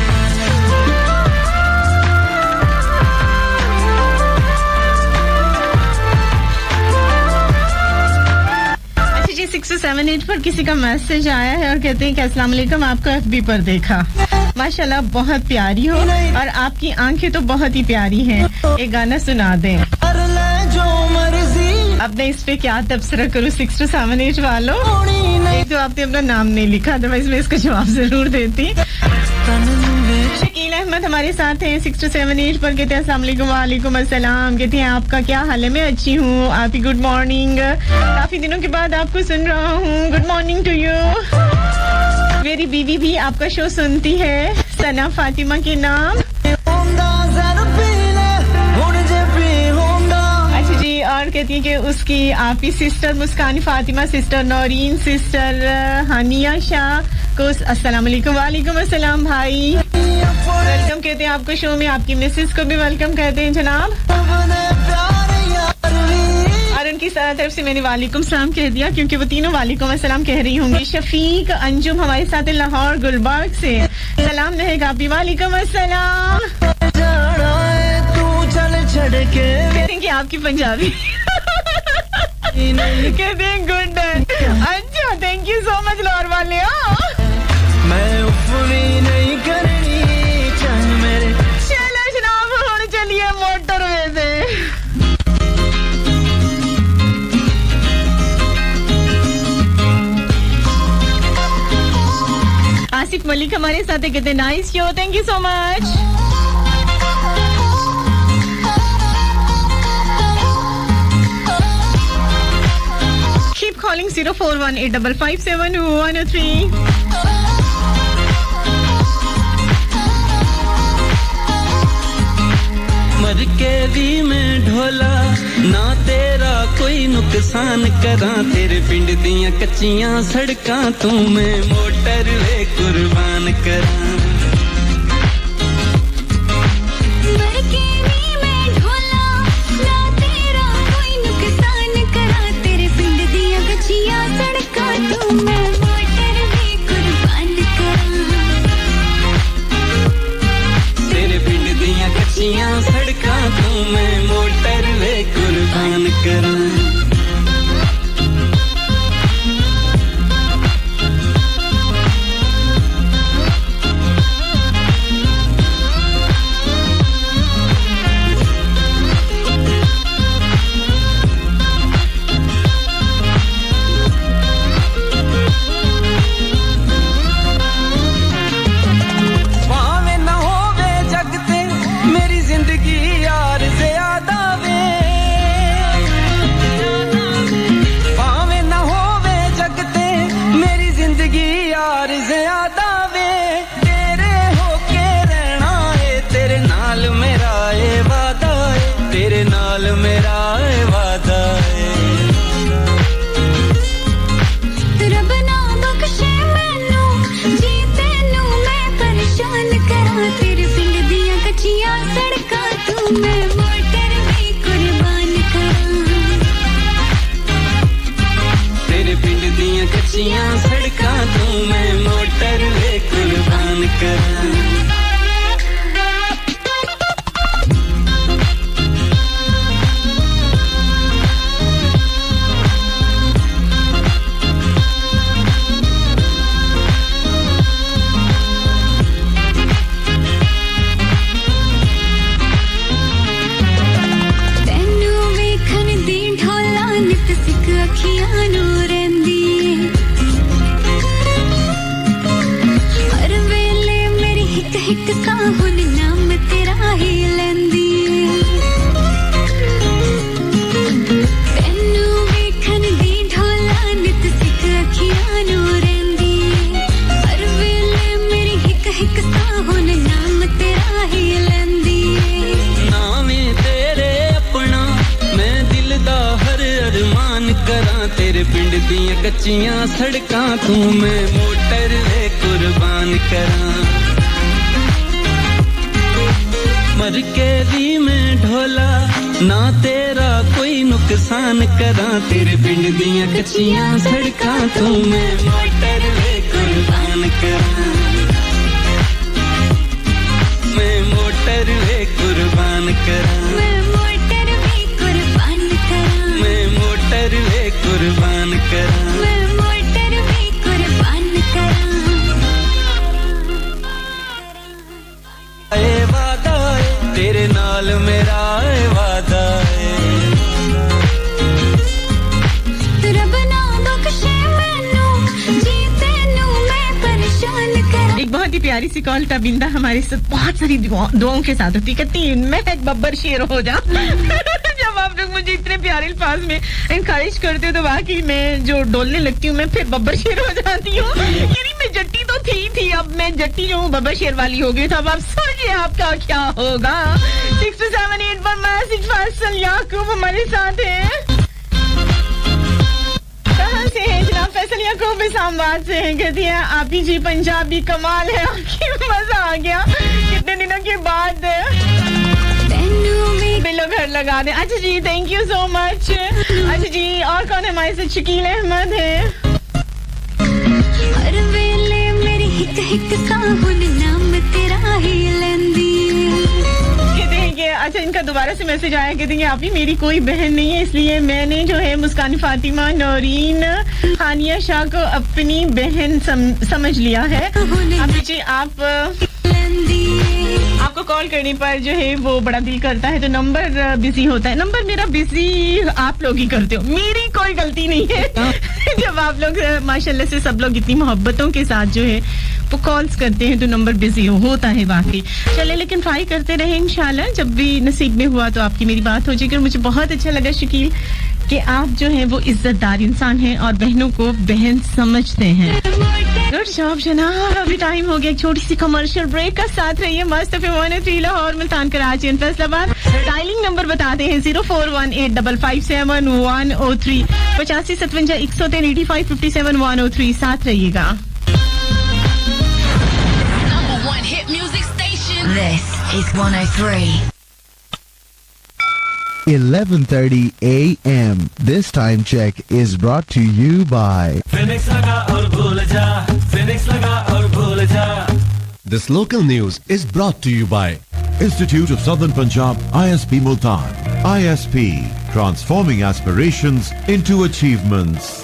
A: अच्छा जी 6278 पर किसी का मैसेज आया है और कहते हैं कि अस्सलाम वालेकुम आपको एफबी पर देखा माशाल्लाह बहुत प्यारी हो और आपकी आंखें तो बहुत ही प्यारी हैं एक गाना सुना दें
B: कर ले जो मर्जी
A: अब मैं इस पे क्या तबसरा करूं 6278 वालों एक तो आपने अपना नाम नहीं लिखा अदरवाइज मैं इसका जवाब जरूर देती शकील अहमद हमारे साथ हैं 6278 पर कहते हैं अस्सलाम वालेकुम वालेकुम अस्सलाम कहते हैं आपका क्या हाल है मैं अच्छी हूँ आपकी गुड मॉर्निंग काफी दिनों के बाद आपको सुन रहा हूँ गुड मॉर्निंग टू यू मेरी बीवी भी आपका शो सुनती है सना फातिमा के नाम अच्छा जी और कहती है कि उसकी आपकी सिस्टर मुस्कान फातिमा सिस्टर नौरीन सिस्टर हानिया शाह को अस्सलाम वालेकुम वालेकुम अस्सलाम भाई वेलकम कहते हैं आपको शो में आपकी मिसेस को भी वेलकम कहते हैं जनाब और उनकी तरफ से मैंने वालेकुम सलाम कह दिया क्योंकि वो तीनों वालेकुम अस्सलाम कह रही होंगी शफीक अंजुम हमारे साथ लाहौर गुलबर्ग से सलाम रहेगा भी वालेकुम अस्सलाम
B: तू चल छड़ के
A: कहते हैं कि आपकी पंजाबी कहते हैं गुड अच्छा thank you so much Lahore वाले
B: मैं उफ भी नहीं करनी चाहे मेरे
A: चलो जनाब हुण चलिए मोटरवे से आसिफ मलिक हमारे साथ है कहते nice show thank you so much keep calling 0418557103
E: मर के भी मैं ढोला ना तेरा कोई नुकसान करा तेरे पिंड दियां कच्चियां सड़कां तू मैं मोटर वे कुर्बान करा
F: मर के भी मैं ढोला ना तेरा कोई नुकसान करा तेरे पिंड दियां कच्चियां सड़कां तू मैं मोटर वे कुर्बान करा
E: तेरे पिंड दियां कच्चियां सड़कां तू मैं मोटर वे कुर्बान करा सड़कां तू मैं मोटर वे कुर्बान करा कच्चियां सड़कां तू मैं मोटर वे कुर्बान करा मर के भी मैं ढोला ना तेरा कोई नुकसान करा तेरे पिंड दियां कच्चियां सड़कां तू मैं मोटर वे कुर्बान करा मैं मोटर वे कुर्बान करा
F: मैं मोटर भी कुर्बान करा
E: मैं मोटर वे कुर्बान करा
F: मैं मोटर भी कुर्बान करा
E: ए वादा ए तेरे नाल मेरा ए वादा ए
F: रब ना बख्शे मैनू जी तैनू मैं परेशान करा
A: एक बहुत ही प्यारी सी कॉल तबिंदा हमारे साथ बहुत सारी दुआओं के साथ होती कहती मैं एक बब्बर शेर हो जा जब आप लोग मुझे इतने प्यारे अल्फाज में एनकरेज करते हो तो वाकई मैं जो डोलने लगती हूँ मैं फिर बब्बर शेर हो जाती हूँ यानी मैं जट्टी तो थी अब मैं जट्टी जो हूँ बब्बर शेर वाली हो गई तो अब आप सोचिए आपका क्या होगा 6278 पर मैसेज फैसल याकूब हमारे साथ है कहाँ से है जनाब फैसल याकूब इस्लामाबाद से है कहती है आपी जी पंजाबी कमाल है आपकी मजा आ गया कितने दिनों के बाद बिलो घर लगा दे अच्छा जी थैंक यू सो मच अच्छा जी और कौन है हमारे साथ शकील अहमद है
F: हर वेले मेरी हिक हिक साहुन नाम तेरा ही लेंदी
A: कहते हैं कि अच्छा इनका दोबारा से मैसेज आया कहते हैं कि आप ही मेरी कोई बहन नहीं है इसलिए मैंने जो है मुस्कान फातिमा नौरीन हानिया शाह को अपनी बहन समझ लिया है आप जी आप आपको कॉल करने पर जो है वो बड़ा दिल करता है तो नंबर बिजी होता है नंबर मेरा बिजी आप लोग ही करते हो मेरी कोई गलती नहीं है जब आप लोग माशाल्लाह से सब लोग इतनी मोहब्बतों के साथ जो है वो कॉल्स करते हैं तो नंबर बिजी होता है वाकई चले लेकिन ट्राई करते रहे इंशाल्लाह जब भी नसीब में हुआ तो आपकी मेरी बात हो जाएगी और मुझे बहुत अच्छा लगा शकील कि आप जो है वो इज्जतदार इंसान हैं और बहनों को बहन समझते हैं गुड जॉब जनाब अभी टाइम हो गया एक छोटी सी कमर्शियल ब्रेक का साथ रहिए Mast FM 103 Lahore Multan Karachi and Faisalabad dialing number बताते हैं 0418557103 8557 साथ रहिएगा
H: This is 103.
G: 11:30 a.m. This time check is brought to you by
I: Phoenix laga aur bhul ja Phoenix laga aur bhul ja
C: This local news is brought to you by Institute of Southern Punjab ISP Multan. ISP, transforming aspirations into achievements.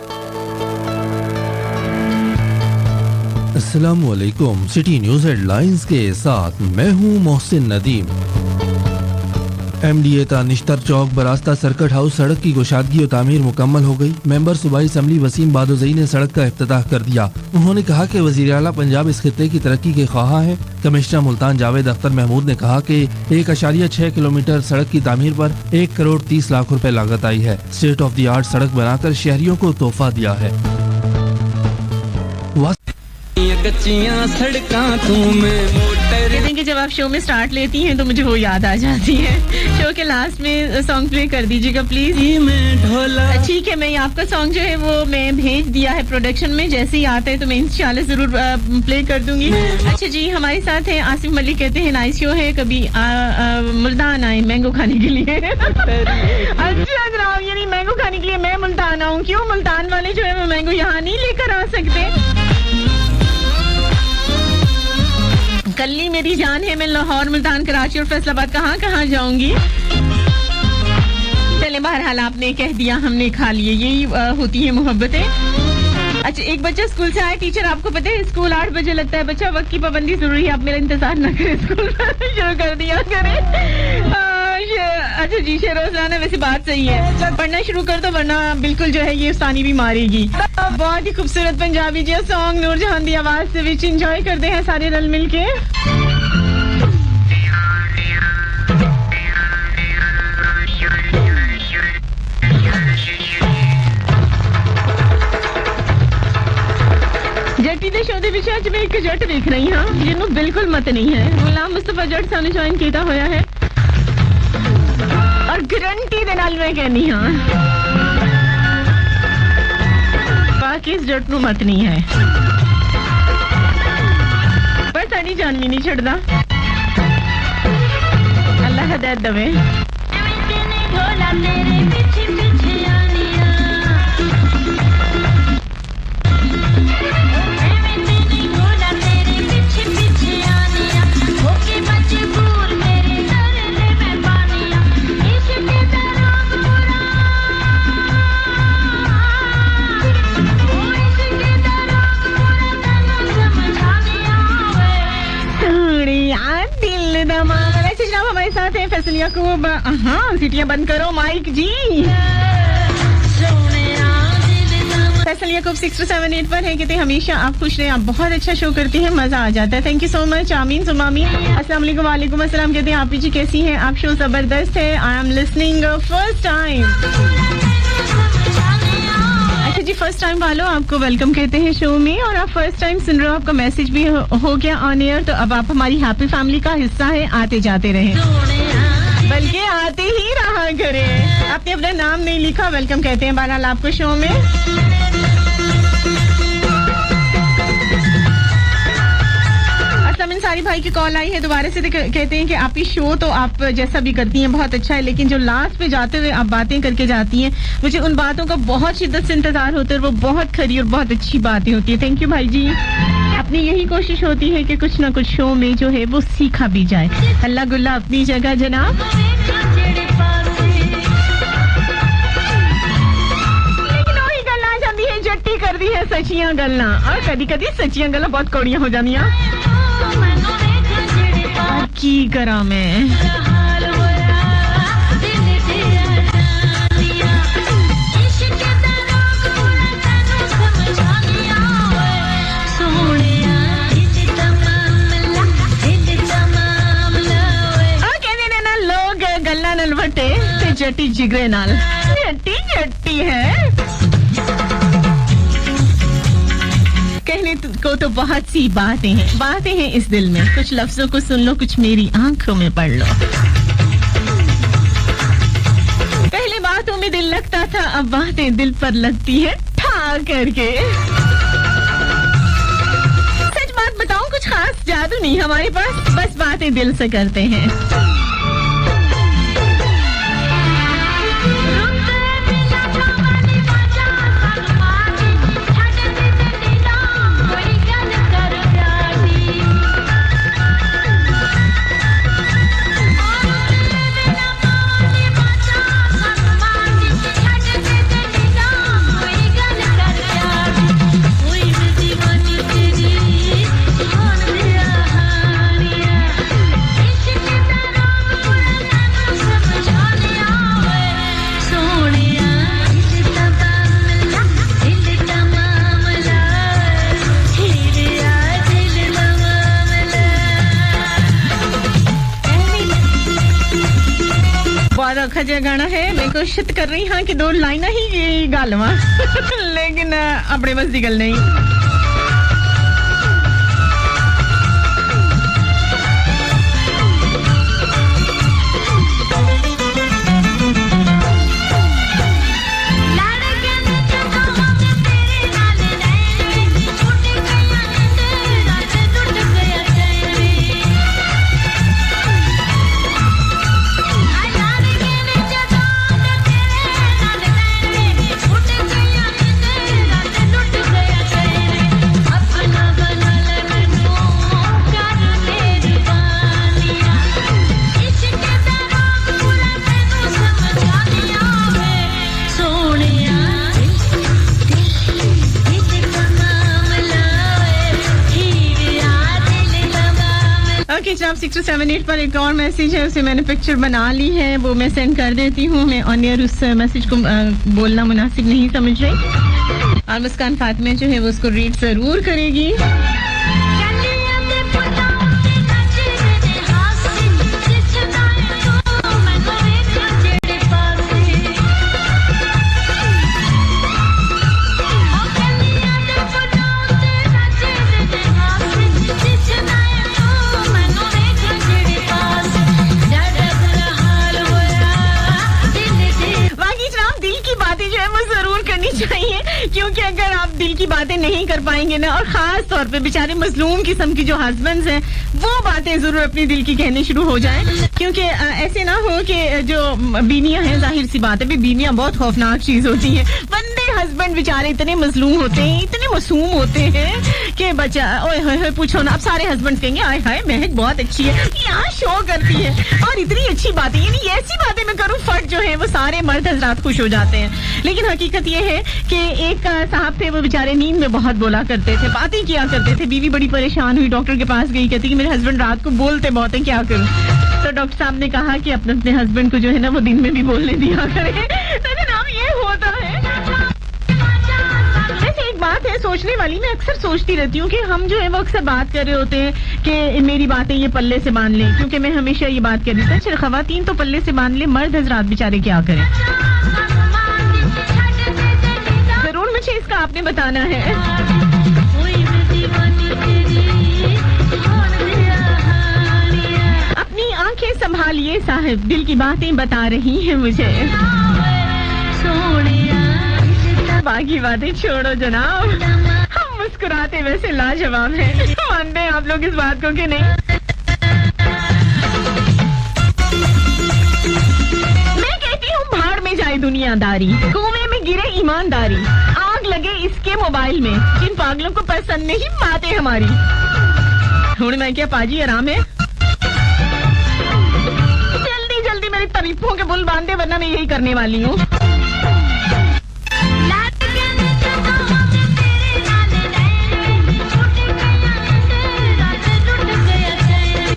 J: अस्सलामुअलैकुम सिटी न्यूज हेडलाइंस के साथ मैं हूं मोहसिन नदीम एमडीए तानिश्तर चौक बरास्ता सर्किट हाउस सड़क की कुशादगी और तामीर मुकम्मल हो गई मेंबर सूबाई असम्बली वसीम बादोजई ने सड़क का इफ्तिताह कर दिया उन्होंने कहा कि वजीर आला पंजाब इस खित्ते की तरक्की के ख्वाह हैं कमिश्नर मुल्तान जावेद अख्तर महमूद ने कहा कि 1.6 किलोमीटर सड़क की तामीर पर 1 करोड़ 30 लाख रुपए लागत आई है स्टेट ऑफ द आर्ट सड़क बनाकर शहरियों को तोहफा दिया है
E: कच्चियां सड़कां तू मैं मोटर
A: कि जब आप शो में स्टार्ट लेती हैं तो मुझे वो याद आ जाती है शो के लास्ट में सॉन्ग प्ले कर दीजिएगा प्लीज
E: मैं ढोला
A: ठीक है मैं आपका सॉन्ग जो है वो मैं भेज दिया है प्रोडक्शन में जैसे ही आता है तो मैं इंशाल्लाह जरूर प्ले कर दूंगी अच्छा जी हमारे साथ है आसिफ मलिक कहते हैं नाइस शो है कभी मुल्तान आए मैंगो खाने के लिए अच्छा जनाब यानी मैंगो खाने के लिए मैं मुल्तान आऊँ क्यों मुल्तान वाले जो है वो मैंगो यहाँ नहीं लेकर आ सकते कल्ली मेरी जान है मैं लाहौर मुल्तान कराची और फैसलाबाद कहाँ जाऊंगी चले बहरहाल आपने कह दिया हमने खा लिए यही होती है मोहब्बतें अच्छा एक बच्चा स्कूल से आया टीचर आपको पता है स्कूल 8 बजे लगता है बच्चा वक्त की पाबंदी जरूरी है आप मेरा इंतजार न करें स्कूल शुरू कर दिया करें अच्छा जी शेरोज़ाना वैसे बात सही है पढ़ना शुरू कर दो वरना बिल्कुल जो है ये उस्तानी भी मारेगी बहुत ही खूबसूरत पंजाबी जी सॉन्ग नूरजहान दी आवाज से विच एंजॉय करते हैं सारे रल मिलके जट्टी दे शो दे विच अज मैं एक जट देख रही हां जिन्हों बिल्कुल मत नहीं है गुलाम मुस्तफा जट सानू ज्वाइन कीता होया है और गारंटी दे नाल मैं कहनी हां बाकी इस जट नु मत नहीं है पर साडी जान भी नहीं छड़दा बहुत दर्द दबे हमारे साथ है फैसल याकूब। हाँ, सीटियां बंद करो माइक जी। फैसल याकूब 678 पर है। कहते हैं हमेशा आप खुश रहे, आप बहुत अच्छा शो करती हैं, मजा आ जाता है। Thank you so much. आमीन सुमामीन। अस्सलाम वालेकुम। वालेकुम अस्सलाम। कहते हैं आप जी कैसी हैं आप? शो जबरदस्त है। I am listening first time. अच्छा जी, फर्स्ट टाइम वालों आपको वेलकम कहते हैं शो में, और आप फर्स्ट टाइम सुन रहे हो, आपका मैसेज भी हो गया ऑन एयर, तो अब आप हमारी हैप्पी फैमिली का हिस्सा है। आते जाते रहें, बल्कि आते ही रहा करें। आपने अपना नाम नहीं लिखा, वेलकम कहते हैं बहरहाल आपको शो में। सारी भाई की कॉल आई है दोबारा से, कहते हैं कि आप ही शो तो आप जैसा भी करती हैं बहुत अच्छा है, लेकिन जो लास्ट पे जाते हुए आप बातें करके जाती हैं, मुझे उन बातों का बहुत शिद्दत से इंतजार होता है, और वो बहुत खरी और बहुत अच्छी बातें होती है। थैंक यू भाई जी। अपनी यही कोशिश होती है कि कुछ ना कुछ शो में जो है वो सीखा भी जाए। अल्लाह गुल्ला अपनी जगह जनाब। लेकिन वही गल आ जाती है, जट्टी कर दी है सचियां गल्ला, और कदी कदी सचियां गल्ला बहुत कौड़ियां हो जानियां। की करा मैं लोग गल्ला नलवटे ते जट्टी जिगरे नाल जट्टी जट्टी है। कहने को तो बहुत सी बातें हैं इस दिल में, कुछ लफ्जों को सुन लो, कुछ मेरी आंखों में पढ़ लो। पहले बातों में दिल लगता था, अब बातें दिल पर लगती है ठा करके। सच बात बताऊं, कुछ खास जादू नहीं हमारे पास, बस बातें दिल से करते हैं। खजा गाना है, मैं कोशिश कर रही हाँ कि 2 लाइना ही गालवा लेकिन अपने बस दी गल नहीं। आप 678 पर एक और मैसेज है, उसे मैंने पिक्चर बना ली है, वो मैं सेंड कर देती हूँ। मैं ऑन एयर उस मैसेज को बोलना मुनासिब नहीं समझ रही, और मुस्कान फातिमा जो है वो उसको रीड जरूर करेगी। है वो जरूर करनी चाहिए, क्योंकि अगर आप दिल की बातें नहीं कर पाएंगे ना, और खास तौर पे बेचारे मजलूम किस्म की जो हस्बैंड्स हैं वो बातें जरूर अपनी दिल की कहनी शुरू हो जाएं, क्योंकि ऐसे ना हो कि जो बीवियां हैं, जाहिर सी बात है बीवियां बहुत खौफनाक चीज होती हैं। बंदे हस्बैंड बेचारे इतने मजलूम होते हैं, इतने मासूम होते हैं कि बच्चा ओए होए पूछो ना। अब सारे हस्बैंड कहेंगे आय हाय महक बहुत अच्छी है, यहाँ शो करती है और इतनी अच्छी बातें, यानी ऐसी बातें मैं करूँ फट जो है वो सारे मर्द हजरात खुश हो जाते हैं। लेकिन हकीकत ये है कि एक साहब थे, वो बेचारे नींद में बहुत बोला करते थे, बातें किया करते थे। बीवी बड़ी परेशान हुई, डॉक्टर के पास गई, कहती कि मेरे हस्बैंड रात को बोलते बहुत है, क्या करूं? तो डॉक्टर साहब ने कहा कि अपने हस्बैंड को जो है ना वो दिन में भी बोलने दिया करें। नाम ये होता है। वैसे एक बात है सोचने वाली, मैं अक्सर सोचती रहती हूँ कि हम जो है वो अक्सर बात कर रहे होते हैं कि मेरी बातें ये पल्ले से बांध लें, क्योंकि मैं हमेशा ये बात कर रही हूँ चल खवातीन तो पल्ले से बांध ले, मर्द हजरात बेचारे क्या करें? जरूर मुझे इसका आपने बताना है। अपनी आंखें संभालिए साहब, दिल की बातें बता रही हैं मुझे। बाकी बातें छोड़ो जनाब, हम मुस्कुराते वैसे लाजवाब हैं। मानते हैं आप लोग इस बात को कि नहीं? मैं कहती हूँ भाड़ में जाए दुनियादारी, कुएं में गिरे ईमानदारी, आग लगे इसके मोबाइल में, जिन पागलों को पसंद नहीं बातें हमारी। थोड़ी मैं क्या पाजी आराम है? जल्दी जल्दी मेरी तारीफों के बुल बांधे, वरना मैं यही करने वाली हूँ।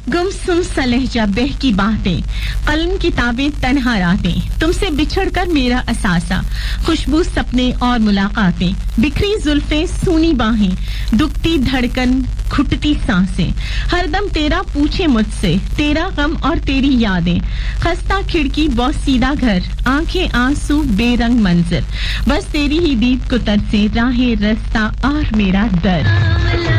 A: गुमसुम सा लहजा बहकी बातें, कलम किताबें तन्हा रातें, तुमसे बिछड़कर मेरा असासा, खुशबू सपने और मुलाकातें, बिखरी जुल्फें सूनी बाहें, दुखती धड़कन घुटती सांसें, हरदम तेरा पूछे मुझसे, तेरा गम और तेरी यादें, खस्ता खिड़की बौसीदा घर, आंखें आंसू बेरंग मंजर, बस तेरी ही दीद को तरसे राहें रास्ता और मेरा दर्द।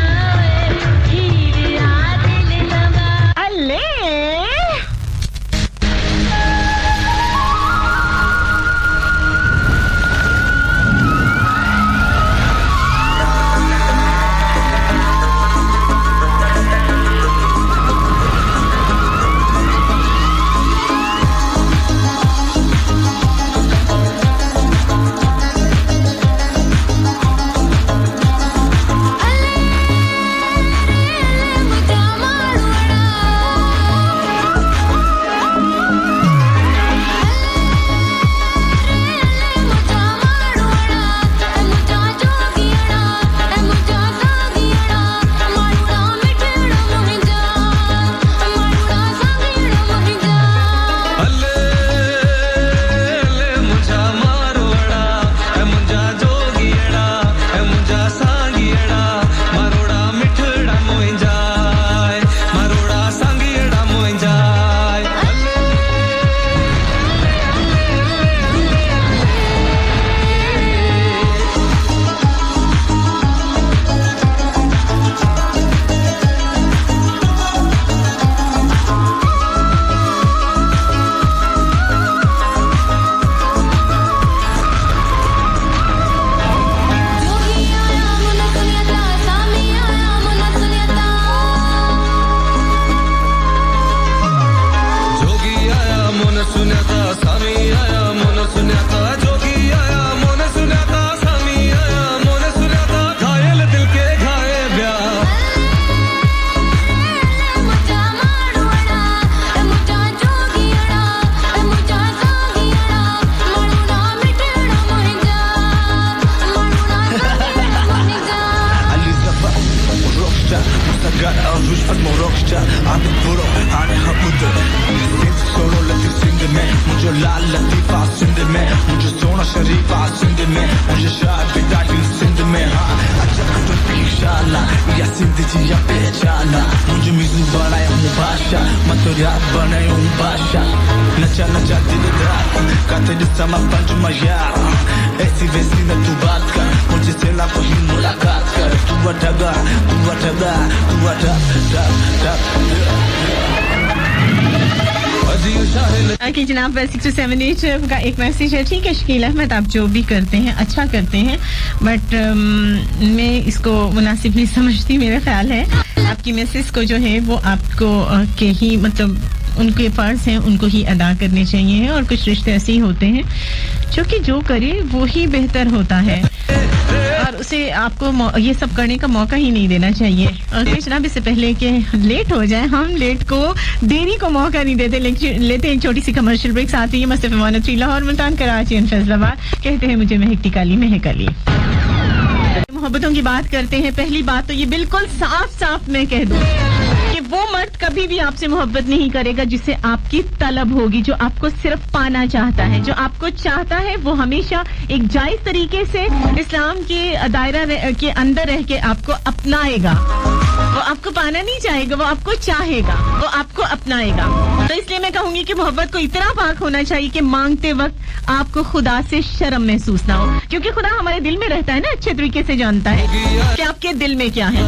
A: कि जनाब 6278 का एक मैसेज है। ठीक है शकील अहमद, आप जो भी करते हैं अच्छा करते हैं, बट मैं इसको मुनासिब नहीं समझती। मेरा ख्याल है आपकी मैसेज को जो है वो आपको के ही मतलब उनके फर्ज हैं उनको ही अदा करने चाहिए, और कुछ रिश्ते ऐसे ही होते हैं जो कि जो करे वो ही बेहतर होता है और उसे आपको ये सब करने का मौका ही नहीं देना चाहिए। और जनाब इससे पहले कि लेट हो जाए, हम लेट को देरी को मौका नहीं देते, लेते एक छोटी सी कमर्शियल ब्रेक। साथ ही मस्त 103 लाहौर, मुल्तान, कराची एंड फैसलाबाद। कहते हैं मुझे महकती काली महकली। मोहब्बतों की बात करते हैं। पहली बात तो ये बिल्कुल साफ साफ मैं कह दूं कि वो मर्द कभी भी आपसे मोहब्बत नहीं करेगा जिससे आपकी तलब होगी, जो आपको सिर्फ पाना चाहता है। जो आपको चाहता है वो हमेशा एक जायज तरीके से इस्लाम के दायरा के अंदर रह के आपको अपनाएगा। वो आपको पाना नहीं चाहेगा, वो आपको चाहेगा, वो आपको अपनाएगा। तो इसलिए मैं कहूंगी कि मोहब्बत को इतना पाक होना चाहिए कि मांगते वक्त आपको खुदा से शर्म महसूस ना हो, क्योंकि खुदा हमारे दिल में रहता है ना, अच्छे तरीके से जानता है कि आपके दिल में क्या है।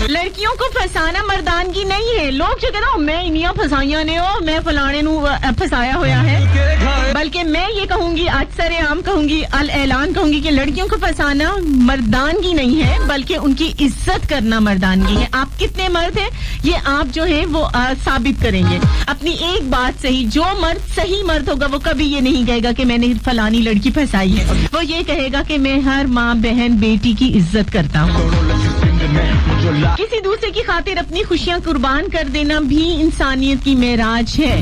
A: लड़कियों को फसाना मर्दानगी नहीं है। लोग जो कहते हैं मैं इनिया फसाइया ने हो, मैं फलाने नु फसाया होया है, बल्कि मैं ये कहूंगी, आज सरेआम कहूंगी, अल ऐलान कहूंगी कि लड़कियों को फसाना मर्दानगी नहीं है, बल्कि उनकी इज्जत करना मर्दानगी है। आप कितने मर्द हैं ये आप जो है वो साबित करेंगे अपनी एक बात से ही। जो मर्द सही मर्द होगा वो कभी ये नहीं कहेगा कि मैंने फलानी लड़की फंसाई है, वो ये कहेगा कि मैं हर माँ बहन बेटी की इज्जत करता हूँ। किसी दूसरे की खातिर अपनी खुशियाँ कुर्बान कर देना भी इंसानियत की मेराज है।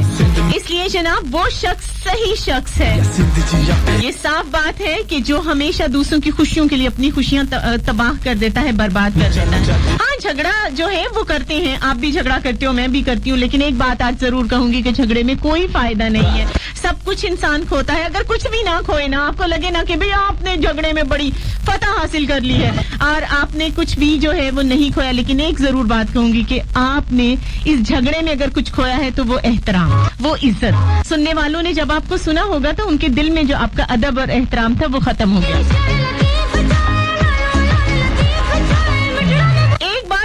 A: इसलिए जनाब वो शख्स सही शख्स है। ये साफ बात है कि जो हमेशा दूसरों की खुशियों के लिए अपनी खुशियाँ तबाह कर देता है, बर्बाद कर देता है। हाँ, झगड़ा जो है वो करते हैं, आप भी झगड़ा करते हो, मैं भी करती हूँ, लेकिन एक बात आज जरूर कहूंगी कि झगड़े में कोई फायदा नहीं है। सब कुछ इंसान खोता है। अगर कुछ भी ना खोए ना, आपको लगे ना कि भाई आपने झगड़े में बड़ी फतह हासिल कर ली है और आपने कुछ भी जो है वो नहीं खोया, लेकिन एक जरूर बात कहूंगी कि आपने इस झगड़े में अगर कुछ खोया है तो वो एहतराम, वो इज्जत। सुनने वालों ने जब आपको सुना होगा तो उनके दिल में जो आपका अदब और एहतराम था वो खत्म हो गया।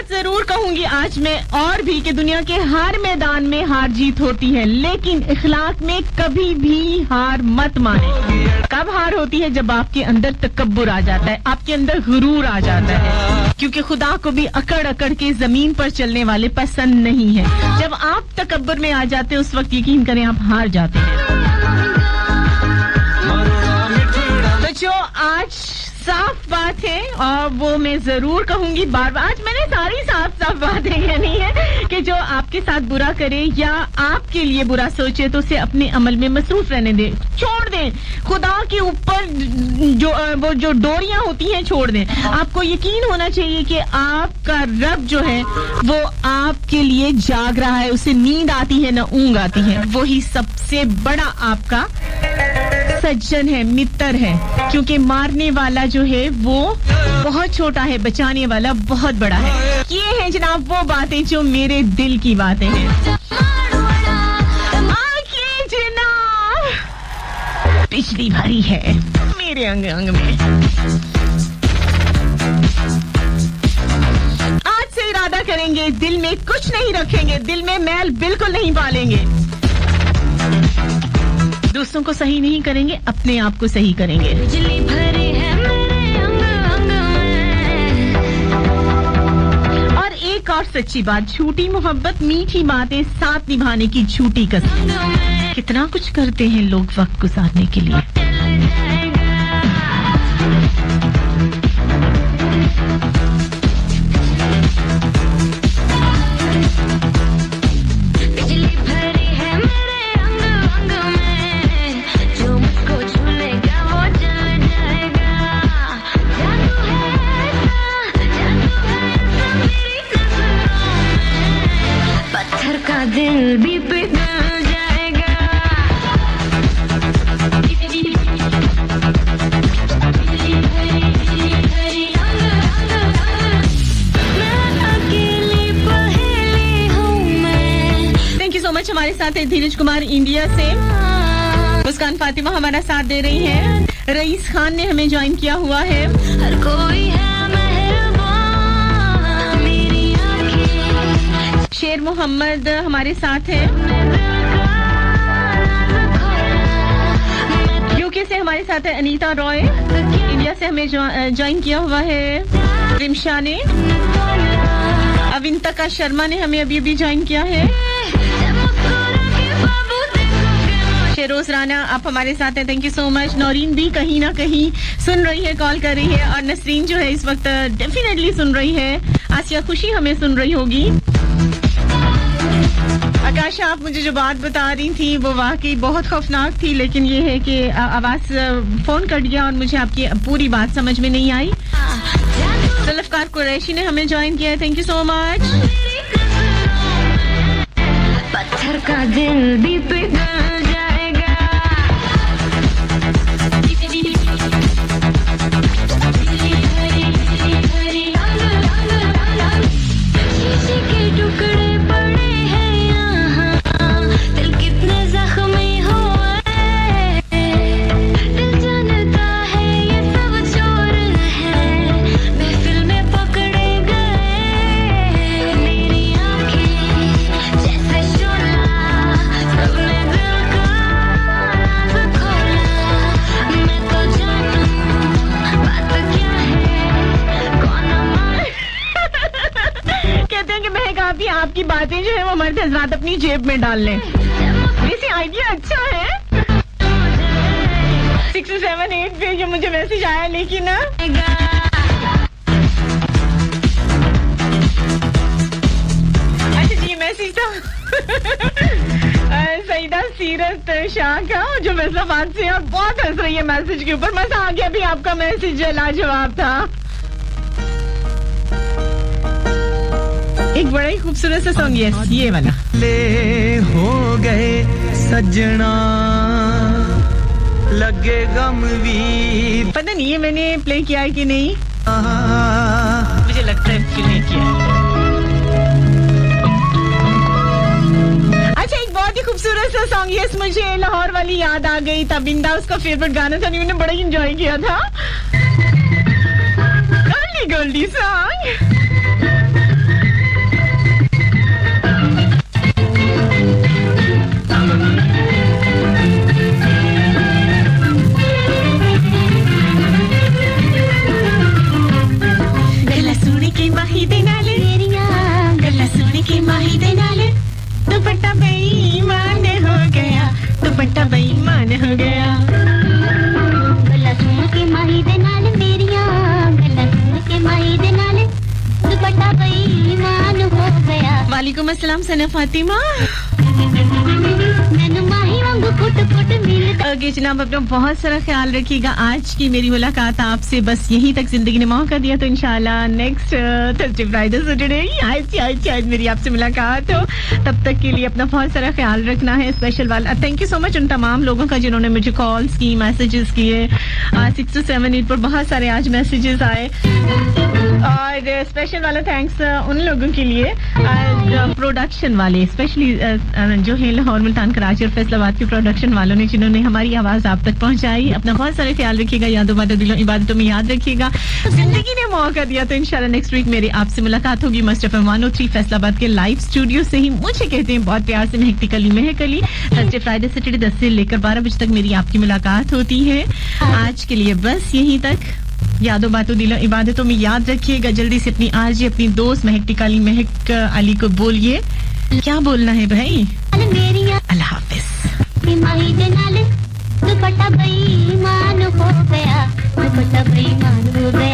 A: जरूर कहूंगी आज मैं और भी कि दुनिया के हर मैदान में हार जीत होती है, लेकिन इखलाक में कभी भी हार मत माने। कब हार होती है? जब आपके अंदर तकब्बुर आ जाता है, आपके अंदर गुरूर आ जाता है, क्योंकि खुदा को भी अकड़ अकड़ के जमीन पर चलने वाले पसंद नहीं है। जब आप तकब्बुर में आ जाते हैं उस वक्त यकीन करें आप हार जाते हैं। तो जो आज साफ बात है और वो मैं जरूर कहूंगी बार बार, आज मैंने सारी साफ बातें कहनी है कि जो आपके साथ बुरा करे या आपके लिए बुरा सोचे तो उसे अपने अमल में मसरूफ रहने दे, छोड़ दें। खुदा के ऊपर जो डोरियां होती हैं छोड़ दें। आपको यकीन होना चाहिए कि आपका रब जो है वो आपके लिए जाग रहा है, उसे नींद आती है ना ऊंग आती है। वही सबसे बड़ा आपका सज्जन है, मित्र है, क्योंकि मारने वाला जो है वो बहुत छोटा है, बचाने वाला बहुत बड़ा है। ये है जनाब वो बातें जो मेरे दिल की बातें हैं। आंखें जनाब पिछली भरी है मेरे अंग अंग में। आज से इरादा करेंगे दिल में कुछ नहीं रखेंगे, दिल में मैल बिल्कुल नहीं पालेंगे। दूसरों को सही नहीं करेंगे, अपने आप को सही करेंगे। बिजली भरी है मेरे अंग अंग में। और एक और सच्ची बात, झूठी मोहब्बत मीठी बातें साथ निभाने की झूठी कसम। कितना कुछ करते हैं लोग वक्त गुजारने के लिए।
F: दिल भी पिघल जाएगा।
A: Thank you so much. हमारे साथ है धीरज कुमार इंडिया से, मुस्कान फातिमा हमारा साथ दे रही है, रईस खान ने हमें ज्वाइन किया हुआ है।
F: हर कोई है
A: शेर मोहम्मद हमारे साथ है। यूके से हमारे साथ है अनीता रॉय, इंडिया से हमें ज्वाइन किया हुआ है रिमशा ने, अविंतका शर्मा ने हमें अभी अभी ज्वाइन किया है, शेरोज राना आप हमारे साथ हैं, thank you so much. Naureen भी कहीं ना कहीं सुन रही है, कॉल कर रही है, और नसरीन जो है इस वक्त डेफिनेटली सुन रही है। आसिया खुशी हमें सुन रही होगी। आकाशा आप मुझे जो बात बता रही थी वो वाकई बहुत खौफनाक थी, लेकिन ये है कि आवाज फोन कट गया और मुझे आपकी पूरी बात समझ में नहीं आई। जुल्फकार कुरैशी ने हमें ज्वाइन किया है, थैंक यू सो मच।
F: पत्थर का दिल भी पिघल जाएगा, शीशे के टुकड़े पड़े हैं यहाँ, दिल कितने जख्मी हुआ है, दिल जानता है ये सब चोर है, महफिल में पकड़े गए, मेरी आंखें जैसे शोला, सबने दिल का राज खोला, मैं तो जानूं बात क्या है, कौन हमारे
A: कहते हैं कि महक आप ही आपकी बातें जो है वो मर्द हजरात अपनी जेब में डाल लें। वैसे आइडिया अच्छा है। 678 पे जो मुझे मैसेज आया, लेकिन अच्छा जी मैसेज था सईदा सीरत शाह का जो फैसलाबाद से, और बहुत हंस रही है मैसेज के ऊपर। मजा आ गया भी, आपका मैसेज लाजवाब था। एक बड़ा ही खूबसूरत सा सॉन्ग, यस ये वाला।
B: ले हो गए सजना लगे गम भी,
A: पता नहीं है मैंने प्ले किया है कि नहीं, मुझे लगता है प्ले किया। अच्छा एक बहुत ही खूबसूरत सा सॉन्ग, यस मुझे लाहौर वाली याद आ गई। तबिंदा उसका फेवरेट गाना था, उन्होंने बड़ा ही एंजॉय किया था। गोल्डी गोल्डी सॉन्ग। दुपट्टा बेईमान हो गया, दुपट्टा बेईमान हो गया,
F: गला सुन के माही दे नाल मेरिया, गला सुन के माही दे नाल दुपट्टा बेईमान हो गया।
A: वालेकुम अस्सलाम सना फातिमा।
F: मैनू माही वांगू फुट फुट मिलदा।
A: ओके जनाब, अपना बहुत सारा ख्याल रखिएगा। आज की मेरी मुलाकात आपसे बस यहीं तक जिंदगी ने मौका दिया, तो इंशाल्लाह नेक्स्ट थर्सडे फ्राइडे सैटरडे आज मेरी आपसे मुलाकात हो। तब तक के लिए अपना बहुत सारा ख्याल रखना है। स्पेशल वाला थैंक यू सो मच उन तमाम लोगों का जिन्होंने मुझे कॉल्स की, मैसेजेस किए। 628 पर बहुत सारे आज मैसेजेस आए, और स्पेशल वाला थैंक्स उन लोगों के लिए प्रोडक्शन वाले, स्पेशली जो है लाहौर, मुल्तान, कराची और फैसलाबाद के प्रोडक्शन वालों ने, जिन्होंने हमारी आवाज आप तक पहुंचाई। अपना बहुत सारे ख्याल रखिएगा, यादों बातों दिलों इबादतों में याद रखिएगा। जिंदगी ने मौका दिया तो इंशाल्लाह नेक्स्ट वीक मेरी आपसे मुलाकात होगी मस्ट एफएम 103 फैसलाबाद के लाइव स्टूडियो से ही। मुझे कहते हैं बहुत प्यार से महक अली। थर्सडे फ्राइडे सैटरडे 10 से लेकर 12 बजे तक मेरी आपकी मुलाकात होती है। आज के लिए बस यहीं तक। यादों बातों दिलों इबादतों में याद रखिएगा। जल्दी से अपनी आज अपनी दोस्त महक अली को बोलिए, क्या बोलना है भाई? अल्लाह हाफिज।
F: दुपट्टा बेईमान हो गया, दुपट्टा बेईमान हो गया।